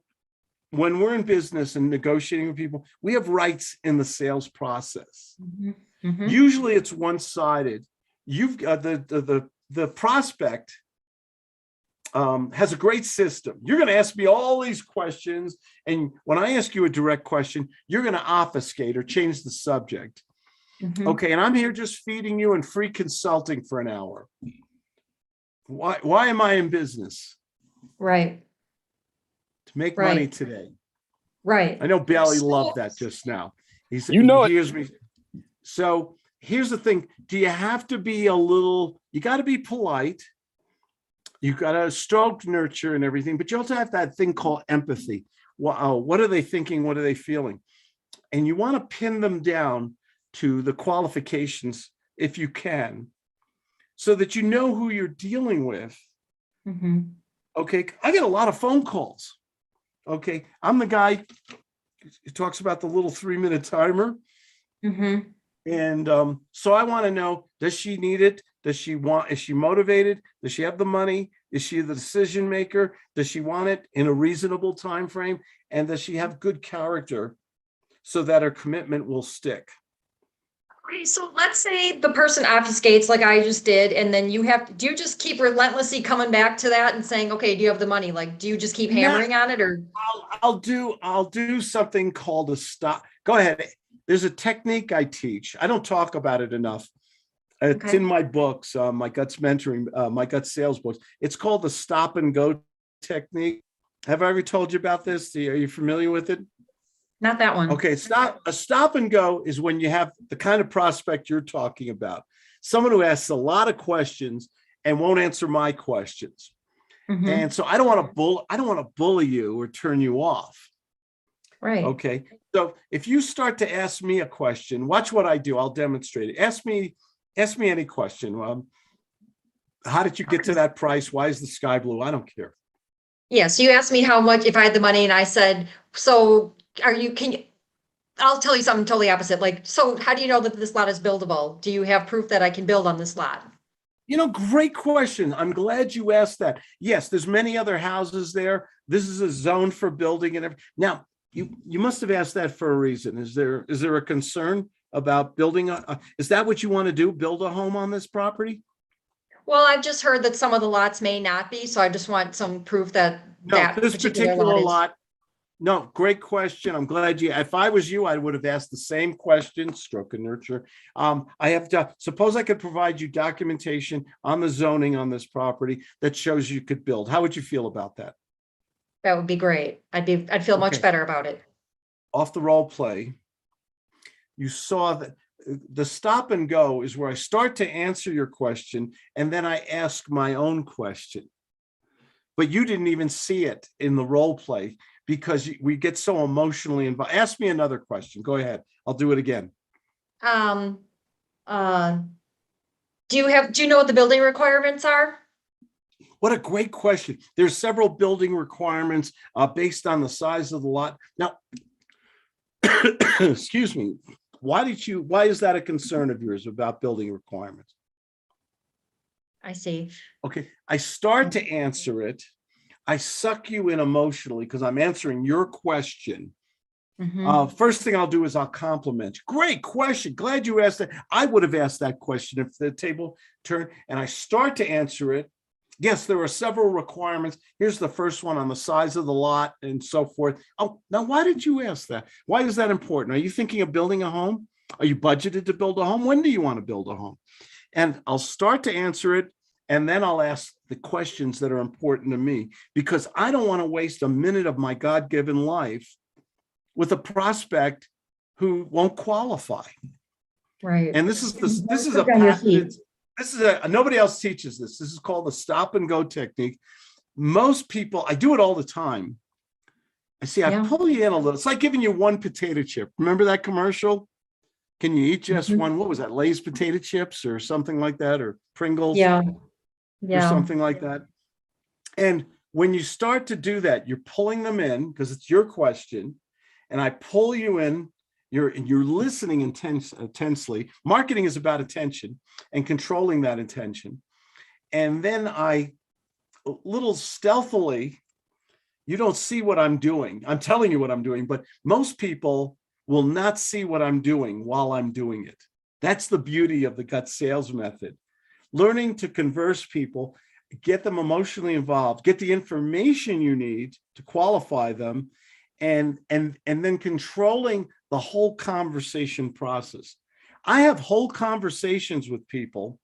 S1: when we're in business and negotiating with people, we have rights in the sales process.
S2: Mm-hmm. Mm-hmm.
S1: Usually it's one-sided. You've got the prospect has a great system. You're going to ask me all these questions, and when I ask you a direct question, you're going to obfuscate or change the subject.
S2: Mm-hmm.
S1: Okay, and I'm here just feeding you and free consulting for an hour. Why am I in business?
S2: Right.
S1: To make money today.
S2: Right.
S1: I know Bailey loved that just now. He hears me. So here's the thing. Do you have to be you got to be polite. You got to stroke, nurture, and everything, but you also have that thing called empathy. Wow, what are they thinking? What are they feeling? And you want to pin them down to the qualifications if you can, so that you know who you're dealing with.
S2: Mm-hmm.
S1: Okay, I get a lot of phone calls. Okay, I'm the guy who talks about the little 3-minute timer.
S2: Mm-hmm.
S1: And so I want to know, does she need it? Is she motivated? Does she have the money? Is she the decision maker? Does she want it in a reasonable time frame? And does she have good character so that her commitment will stick?
S2: Okay, so let's say the person obfuscates like I just did, and then do you just keep relentlessly coming back to that and saying, okay, do you have the money? Like, do you just keep hammering on it, or?
S1: I'll do something called a stop. Go ahead. There's a technique I teach. I don't talk about it enough. It's in my books, my Guts mentoring, my Guts sales books. It's called the stop and go technique. Have I ever told you about this? Are you familiar with it?
S2: Not that one.
S1: Okay, a stop and go is when you have the kind of prospect you're talking about. Someone who asks a lot of questions and won't answer my questions.
S2: Mm-hmm.
S1: And so I don't want to bully you or turn you off.
S2: Right.
S1: Okay. So if you start to ask me a question, watch what I do. I'll demonstrate it. Ask me any question. How did you get to that price? Why is the sky blue? I don't care.
S2: Yeah. So you asked me how much, if I had the money, and I said, so I'll tell you something totally opposite. Like, so how do you know that this lot is buildable? Do you have proof that I can build on this lot?
S1: Great question. I'm glad you asked that. Yes, there's many other houses there. This is a zone for building and everything. Now, you must have asked that for a reason. Is there a concern about building is that what you want to do? Build a home on this property?
S2: Well, I've just heard that some of the lots may not be, so I just want some proof that
S1: this particular lot. No, great question. I'm glad if I was you, I would have asked the same question, stroke and nurture. Suppose I could provide you documentation on the zoning on this property that shows you could build. How would you feel about that?
S2: That would be great. I'd feel much better about it.
S1: Off the role play, you saw that the stop and go is where I start to answer your question, and then I ask my own question. But you didn't even see it in the role play because we get so emotionally involved. Ask me another question. Go ahead. I'll do it again.
S2: Do you know what the building requirements are?
S1: What a great question. There's several building requirements based on the size of the lot. Now, excuse me, why is that a concern of yours about building requirements?
S2: I see.
S1: Okay, I start to answer it. I suck you in emotionally because I'm answering your question.
S2: Mhm.
S1: First thing I'll do is I'll compliment you. Great question. Glad you asked that. I would have asked that question if the table turned, and I start to answer it. Yes, there are several requirements. Here's the first one on the size of the lot and so forth. Oh, now why did you ask that? Why is that important? Are you thinking of building a home? Are you budgeted to build a home? When do you want to build a home? And I'll start to answer it, and then I'll ask the questions that are important to me, because I don't want to waste a minute of my God-given life with a prospect who won't qualify.
S2: Right.
S1: And this is a
S2: Quick on your
S1: patented,
S2: feet.
S1: nobody else teaches this. This is called the stop and go technique. Most people, I do it all the time. I
S2: Yeah.
S1: pull you in a little. It's like giving you one potato chip. Remember that commercial? Can you eat just
S2: Mhm.
S1: one? What was that? Lay's potato chips or something like that, or Pringles
S2: Yeah.
S1: or
S2: Yeah.
S1: something like that. And when you start to do that, you're pulling them in because it's your question, and I pull you in. You're listening intensely. Marketing is about attention and controlling that attention. And then I, a little stealthily, you don't see what I'm doing. I'm telling you what I'm doing, but most people will not see what I'm doing while I'm doing it. That's the beauty of the gut sales method. Learning to converse people, get them emotionally involved, get the information you need to qualify them, and then controlling the whole conversation process. I have whole conversations with people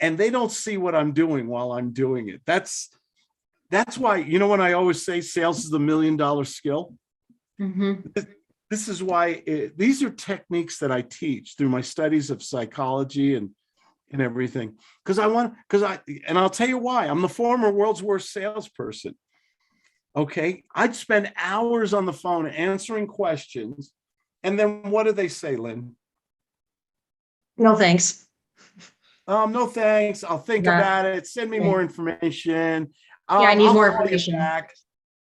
S1: and they don't see what I'm doing while I'm doing it. That's why, when I always say sales is the $1 million skill.
S2: Mhm.
S1: This is why these are techniques that I teach through my studies of psychology and everything. And I'll tell you why. I'm the former world's worst salesperson. Okay. I'd spend hours on the phone answering questions. And then what do they say, Lynn?
S2: No, thanks.
S1: No, thanks. I'll think
S2: Not,
S1: about it. Send me
S2: yeah.
S1: more information.
S2: Yeah, I need
S1: I'll
S2: more
S1: call you
S2: information.
S1: back.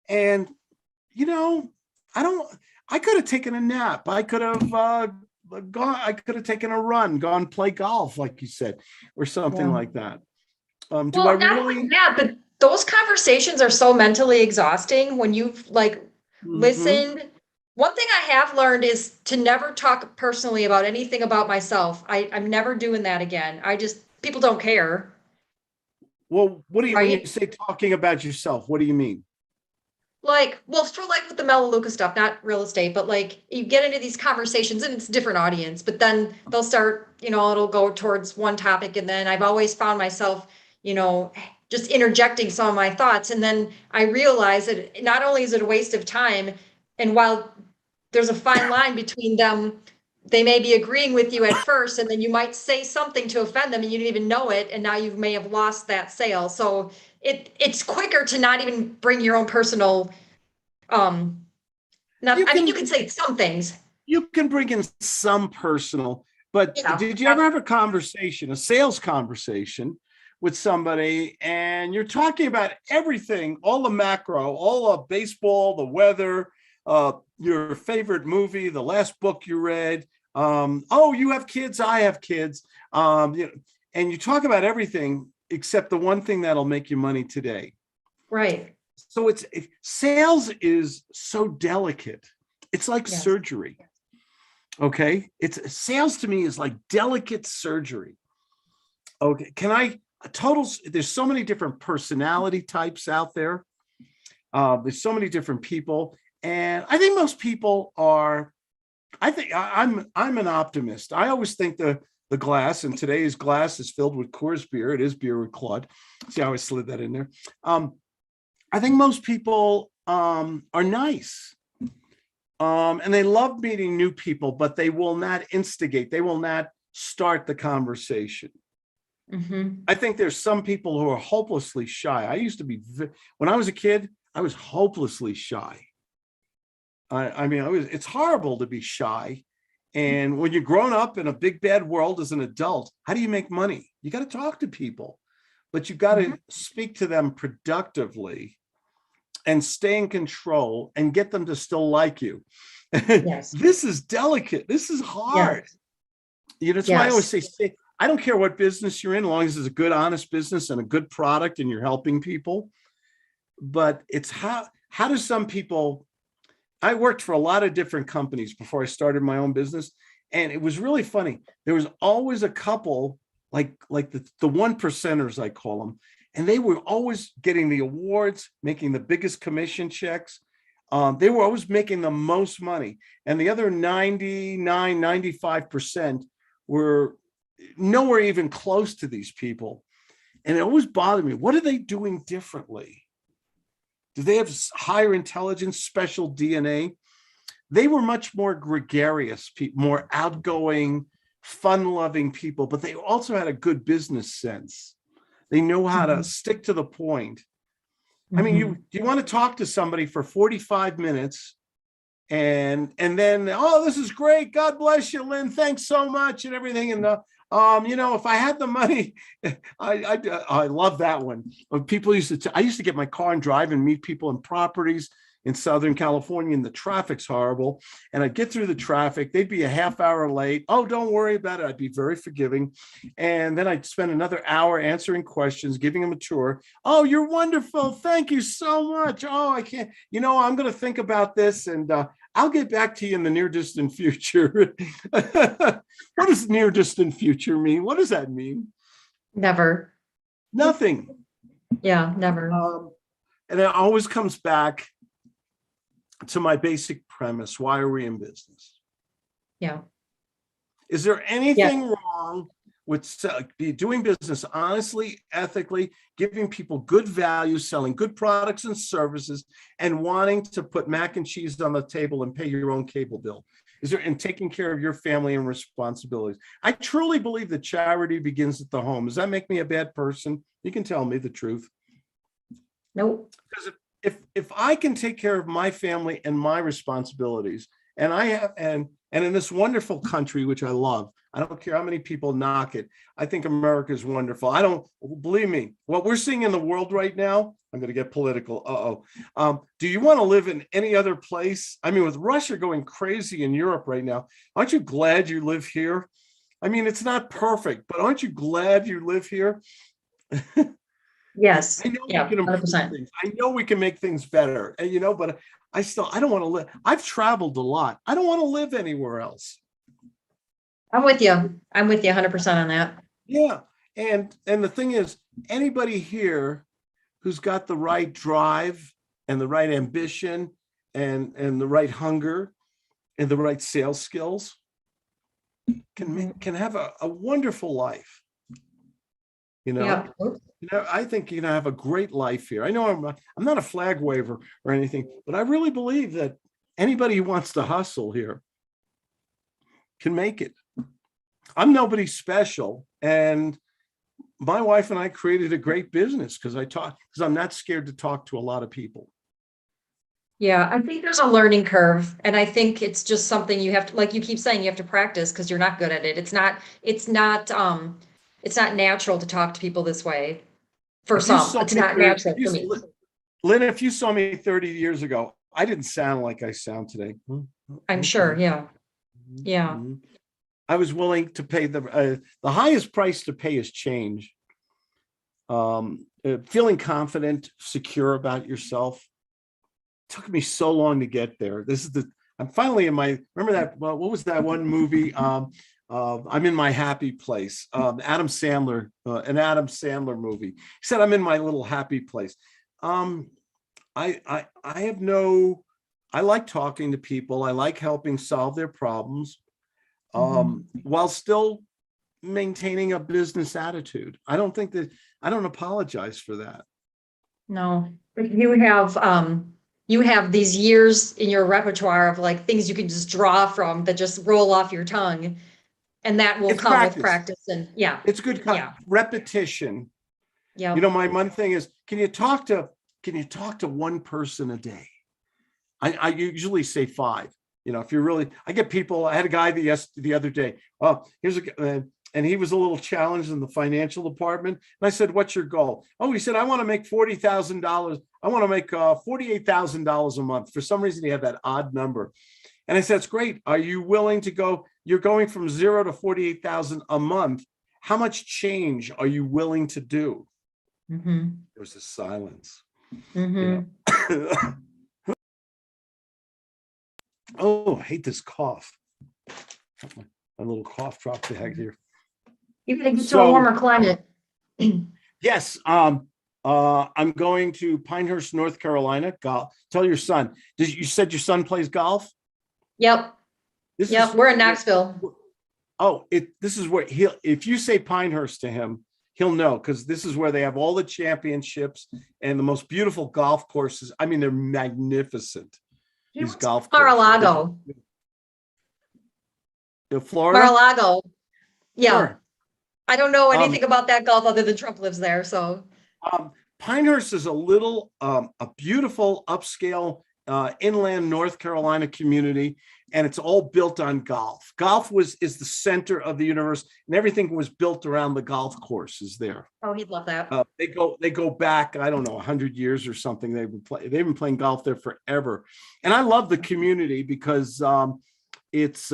S1: And, you know, I could have taken a nap. I could have taken a run, gone play golf, like you said, or something
S2: Yeah.
S1: like that. Do I
S2: Well, not only
S1: really?
S2: that, but those conversations are so mentally exhausting when you've
S1: Mhm.
S2: listened. One thing I have learned is to never talk personally about anything about myself. I'm never doing that again. People don't care,
S1: Well, when you
S2: right?
S1: say talking about yourself, what do you mean?
S2: With the Melaleuca stuff, not real estate, but you get into these conversations and it's a different audience, but then they'll start, it'll go towards one topic. And then I've always found myself, you know, just interjecting some of my thoughts. And then I realize that not only is it a waste of time, and while there's a fine line between them, they may be agreeing with you at first, and then you might say something to offend them and you didn't even know it. And now you may have lost that sale. So it's quicker to not even bring your own personal now,
S1: You
S2: I mean, you
S1: can
S2: can say some things.
S1: bring in some personal, but
S2: Yeah.
S1: did you ever have a sales conversation with somebody, and you're talking about everything, all the macro, all of baseball, the weather, your favorite movie, the last book you read. Oh, you have kids, I have kids. And you talk about everything except the one thing that'll make you money today.
S2: Right.
S1: So sales is so delicate. It's like
S2: Yes.
S1: surgery. Okay. Sales to me is like delicate surgery. Okay. There's so many different personality types out there. There's so many different people. And I think most people I'm an optimist. I always think the glass, and today's glass is filled with Coors beer. It is beer with Claude. See how I slid that in there. I think most people are nice. And they love meeting new people, but they will not instigate. They will not start the conversation.
S2: Mm-hmm.
S1: I think there's some people who are hopelessly shy. I used to be, when I was a kid, I was hopelessly shy. It's horrible to be shy. And when you're grown up in a big, bad world as an adult, how do you make money? You got to talk to people, but you got to speak to them productively and stay in control and get them to still like you.
S2: Yes.
S1: This is delicate. This is hard.
S2: Yes.
S1: That's why I always
S2: Yes.
S1: say, I don't care what business you're in, as long as it's a good, honest business and a good product and you're helping people. But it's how do some people, I worked for a lot of different companies before I started my own business. And it was really funny. There was always a couple like the one percenters, I call them. And they were always getting the awards, making the biggest commission checks. They were always making the most money. And the other 99, 95% were nowhere even close to these people. And it always bothered me. What are they doing differently? Do they have higher intelligence, special DNA? They were much more gregarious people, more outgoing, fun-loving people, but they also had a good business sense. They know how to stick to the point. I mean, you want to talk to somebody for 45 minutes and then, oh, this is great. God bless you, Lynn. Thanks so much and everything. And if I had the money, I love that one. People I used to get my car and drive and meet people in properties in Southern California, and the traffic's horrible. And I'd get through the traffic. They'd be a half hour late. Oh, don't worry about it. I'd be very forgiving. And then I'd spend another hour answering questions, giving them a tour. Oh, you're wonderful. Thank you so much. Oh, I can't, I'm going to think about this and I'll get back to you in the near distant future. What does near distant future mean? What does that mean?
S2: Never.
S1: Nothing.
S2: Yeah, never.
S1: And it always comes back to my basic premise. Why are we in business?
S2: Yeah.
S1: Is there anything wrong with doing business honestly, ethically, giving people good value, selling good products and services, and wanting to put mac and cheese on the table and pay your own cable bill? And taking care of your family and responsibilities? I truly believe that charity begins at the home. Does that make me a bad person? You can tell me the truth.
S2: Nope.
S1: Because if I can take care of my family and my responsibilities, and I have, and in this wonderful country, which I love, I don't care how many people knock it. I think America is wonderful. I don't, believe me, what we're seeing in the world right now, I'm going to get political. Do you want to live in any other place? I mean, with Russia going crazy in Europe right now, aren't you glad you live here? I mean, it's not perfect, but aren't you glad you live here?
S2: Yes.
S1: I know
S2: Yeah,
S1: we can improve
S2: 100%.
S1: things. I know we can make things better, but I don't want to live. I've traveled a lot. I don't want to live anywhere else.
S2: I'm with you. I'm with you 100% on that.
S1: Yeah. And the thing is, anybody here who's got the right drive and the right ambition and the right hunger and the right sales skills can have a wonderful life.
S2: Yeah.
S1: I think you have a great life here. I know I'm not a flag waver or anything, but I really believe that anybody who wants to hustle here can make it. I'm nobody special, and my wife and I created a great business because I'm not scared to talk to a lot of people.
S2: Yeah, I think there's a learning curve, and I think it's just something you have to, like you keep saying, you have to practice because you're not good at it. It's not natural to talk to people this way. For some, it's not natural for me.
S1: Lynn, if you saw me 30 years ago, I didn't sound like I sound today.
S2: I'm sure. Yeah. Yeah.
S1: I was willing to pay the highest price to pay is change. Feeling confident, secure about yourself. It took me so long to get there. I'm finally in my, remember that, what was that one movie? I'm in my happy place. An Adam Sandler movie. He said, I'm in my little happy place. I like talking to people. I like helping solve their problems. While still maintaining a business attitude. I don't apologize for that.
S2: No, but you have these years in your repertoire of like things you can just draw from that just roll off your tongue, and that will come with practice. And yeah,
S1: it's good repetition.
S2: Yeah.
S1: My one thing is, can you talk to one person a day? I usually say 5. If you're really, I get people, I had a guy the other day, and he was a little challenged in the financial department. And I said, what's your goal? Oh, he said, I want to make $40,000. I want to make $48,000 a month. For some reason, he had that odd number. And I said, it's great. Are you willing to go? You're going from 0 to 48,000 a month. How much change are you willing to do?
S2: Mm-hmm.
S1: There was a silence.
S2: Mm-hmm.
S1: Oh, I hate this cough. My little cough drop bag here.
S2: You gotta get to a
S1: So-
S2: warmer climate.
S1: Yes, I'm going to Pinehurst, North Carolina. Golf. Tell your son. You said your son plays golf?
S2: Yep.
S1: This
S2: Yep.
S1: is
S2: We're in Knoxville.
S1: this is where if you say Pinehurst to him, he'll know, because this is where they have all the championships and the most beautiful golf courses. I mean, they're magnificent. These golf courses.
S2: Mar-a-Lago.
S1: Florida.
S2: Mar-a-Lago. Yeah.
S1: Sure.
S2: I don't know anything about that golf other than Trump lives there. So
S1: Pinehurst is a beautiful upscale inland North Carolina community, and it's all built on golf. Golf is the center of the universe, and everything was built around the golf courses there.
S2: oh, he'd love that.
S1: They go back, I don't know, 100 years or something. They've been playing golf there forever, and I love the community because it's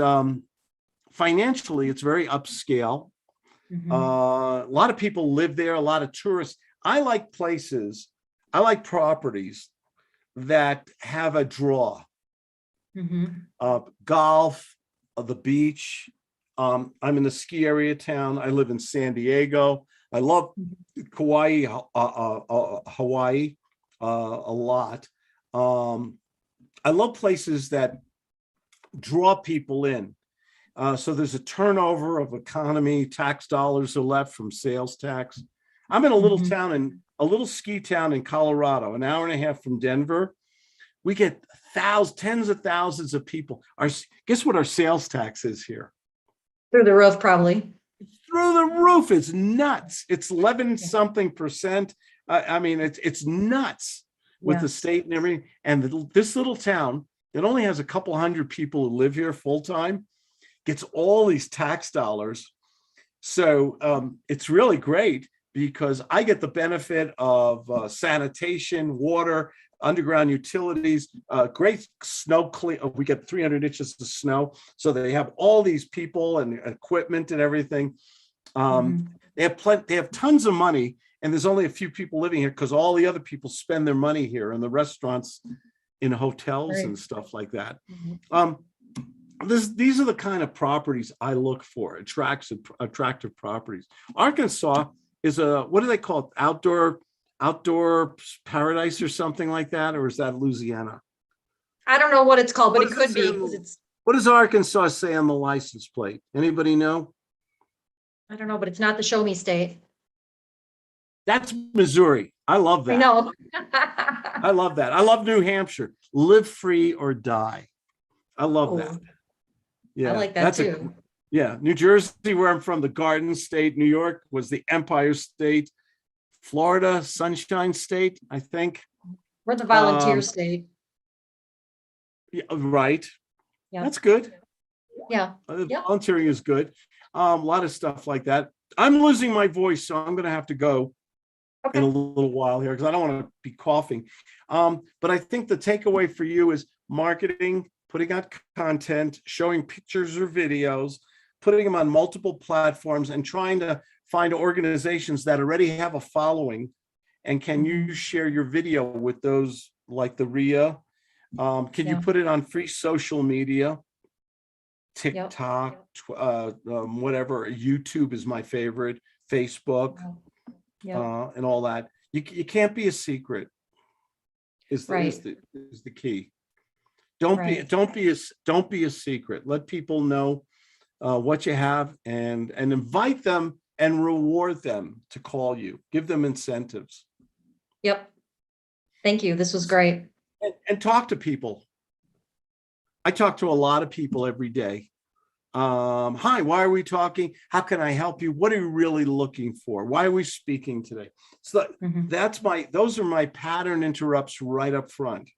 S1: financially it's very upscale.
S2: Mhm.
S1: A lot of people live there, a lot of tourists. I like properties that have a draw.
S2: Mhm.
S1: Golf, the beach. I'm in the ski area town. I live in San Diego. I love Hawaii a lot. I love places that draw people in. So there's a turnover of economy, tax dollars are left from sales tax. I'm in a little
S2: Mhm.
S1: a little ski town in Colorado, an hour and a half from Denver. We get tens of thousands of people. Guess what our sales tax is here?
S2: Through the roof, probably.
S1: Through the roof. It's nuts. It's 11 something percent. I mean, it's nuts with the state and everything. And this little town that only has a couple hundred people who live here full time gets all these tax dollars. So it's really great because I get the benefit of sanitation, water, underground utilities, great snow clean. We get 300 inches of snow. So they have all these people and equipment and everything. They have tons of money, and there's only a few people living here because all the other people spend their money here in the restaurants, in hotels and stuff like that. These are the kind of properties I look for, attractive properties. Arkansas is what do they call it? Outdoor paradise or something like that, or is that Louisiana?
S2: I don't know what it's called, but
S1: What
S2: it
S1: does
S2: could
S1: it
S2: be
S1: say
S2: because it's.
S1: What does Arkansas say on the license plate? Anybody know?
S2: I don't know, but it's not the show me state.
S1: That's Missouri. I love that.
S2: I know.
S1: I love that. I love New Hampshire. Live free or die. I love that. Yeah,
S2: I like that too.
S1: Yeah, New Jersey, where I'm from, the Garden State. New York was the Empire State. Florida, Sunshine State, I think.
S2: We're the volunteer state.
S1: Yeah, right.
S2: Yeah.
S1: That's good.
S2: Yeah.
S1: Volunteering is good. A lot of stuff like that. I'm losing my voice, so I'm going to have to go in a little while here because I don't want to be coughing. But I think the takeaway for you is marketing, putting out content, showing pictures or videos, putting them on multiple platforms, and trying to find organizations that already have a following. And can you share your video with those like the RIA? Can you put it on free social media? TikTok, whatever. YouTube is my favorite. Facebook, and all that. You can't be a secret. Is the key. Don't be a secret. Let people know what you have and invite them and reward them to call you. Give them incentives.
S2: Yep. Thank you. This was great.
S1: And talk to people. I talk to a lot of people every day. Hi, why are we talking? How can I help you? What are you really looking for? Why are we speaking today? So those are my pattern interrupts right up front.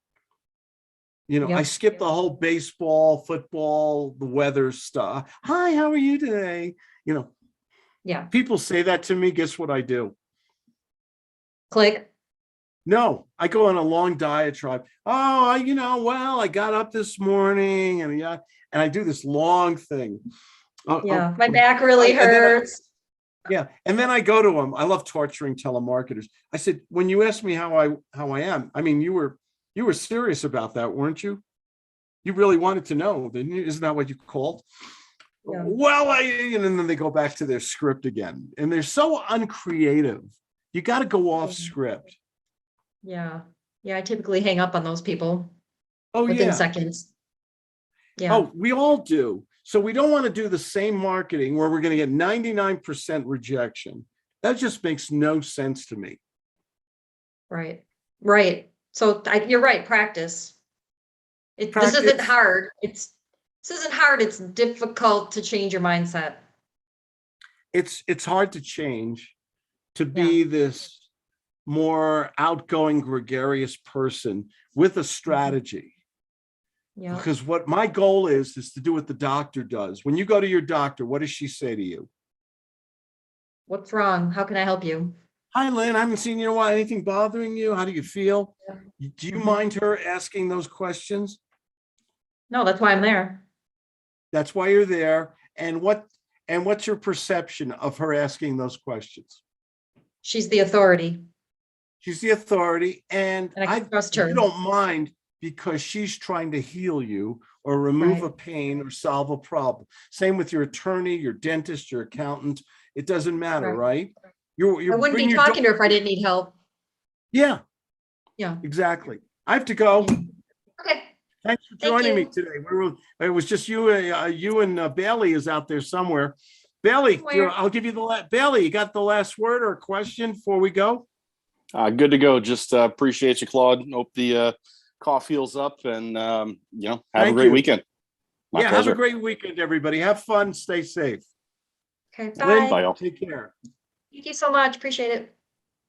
S1: I skip the whole baseball, football, the weather stuff. Hi, how are you today? People say that to me. Guess what I do?
S2: Click.
S1: No, I go on a long diatribe. Oh, well, I got up this morning and and I do this long thing.
S2: Yeah, my back really
S1: and then
S2: hurts.
S1: Yeah. And then I go to them. I love torturing telemarketers. I said, when you asked me how I am, I mean, you were serious about that, weren't you? You really wanted to know, didn't you? Isn't that what you called?
S2: Yeah.
S1: Well, and then they go back to their script again. And they're so uncreative. You got to go off script.
S2: Yeah. Yeah, I typically hang up on those people
S1: Oh,
S2: within
S1: yeah.
S2: seconds. Yeah.
S1: Oh, we all do. So we don't want to do the same marketing where we're going to get 99% rejection. That just makes no sense to me.
S2: Right. Right. So you're right. Practice. This isn't
S1: Practice.
S2: hard. This isn't hard. It's difficult to change your mindset.
S1: It's hard to change to be this more outgoing, gregarious person with a strategy.
S2: Yeah.
S1: Because what my goal is to do what the doctor does. When you go to your doctor, what does she say to you?
S2: What's wrong? How can I help you?
S1: Hi, Lynn. I haven't seen you in a while. Anything bothering you? How do you feel?
S2: Yeah.
S1: Do you mind her asking those questions?
S2: No, that's why I'm there.
S1: That's why you're there. And what's your perception of her asking those questions?
S2: She's the authority.
S1: She's the authority, and
S2: I trust her.
S1: You don't mind because she's trying to heal you or remove a
S2: Right.
S1: pain or solve a problem. Same with your attorney, your dentist, your accountant. It doesn't matter, right? You
S2: I wouldn't
S1: bring
S2: be
S1: your
S2: talking to her if I didn't need help.
S1: Yeah,
S2: Yeah.
S1: exactly. I have to go.
S2: Okay.
S1: Thanks for
S2: Thank
S1: joining me
S2: you.
S1: today. It was just you and Bailey is out there somewhere. Bailey,
S2: Somewhere.
S1: I'll give you Bailey, you got the last word or question before we go?
S3: Good to go. Just appreciate you, Claude. Hope the cough heals up and, have
S1: Thank
S3: a great
S1: you.
S3: weekend. My
S1: Have
S3: pleasure.
S1: a great weekend, everybody. Have fun. Stay safe.
S2: Okay.
S1: Lynn,
S2: Bye.
S3: Bye, all.
S1: take care.
S2: Thank you so much. Appreciate it.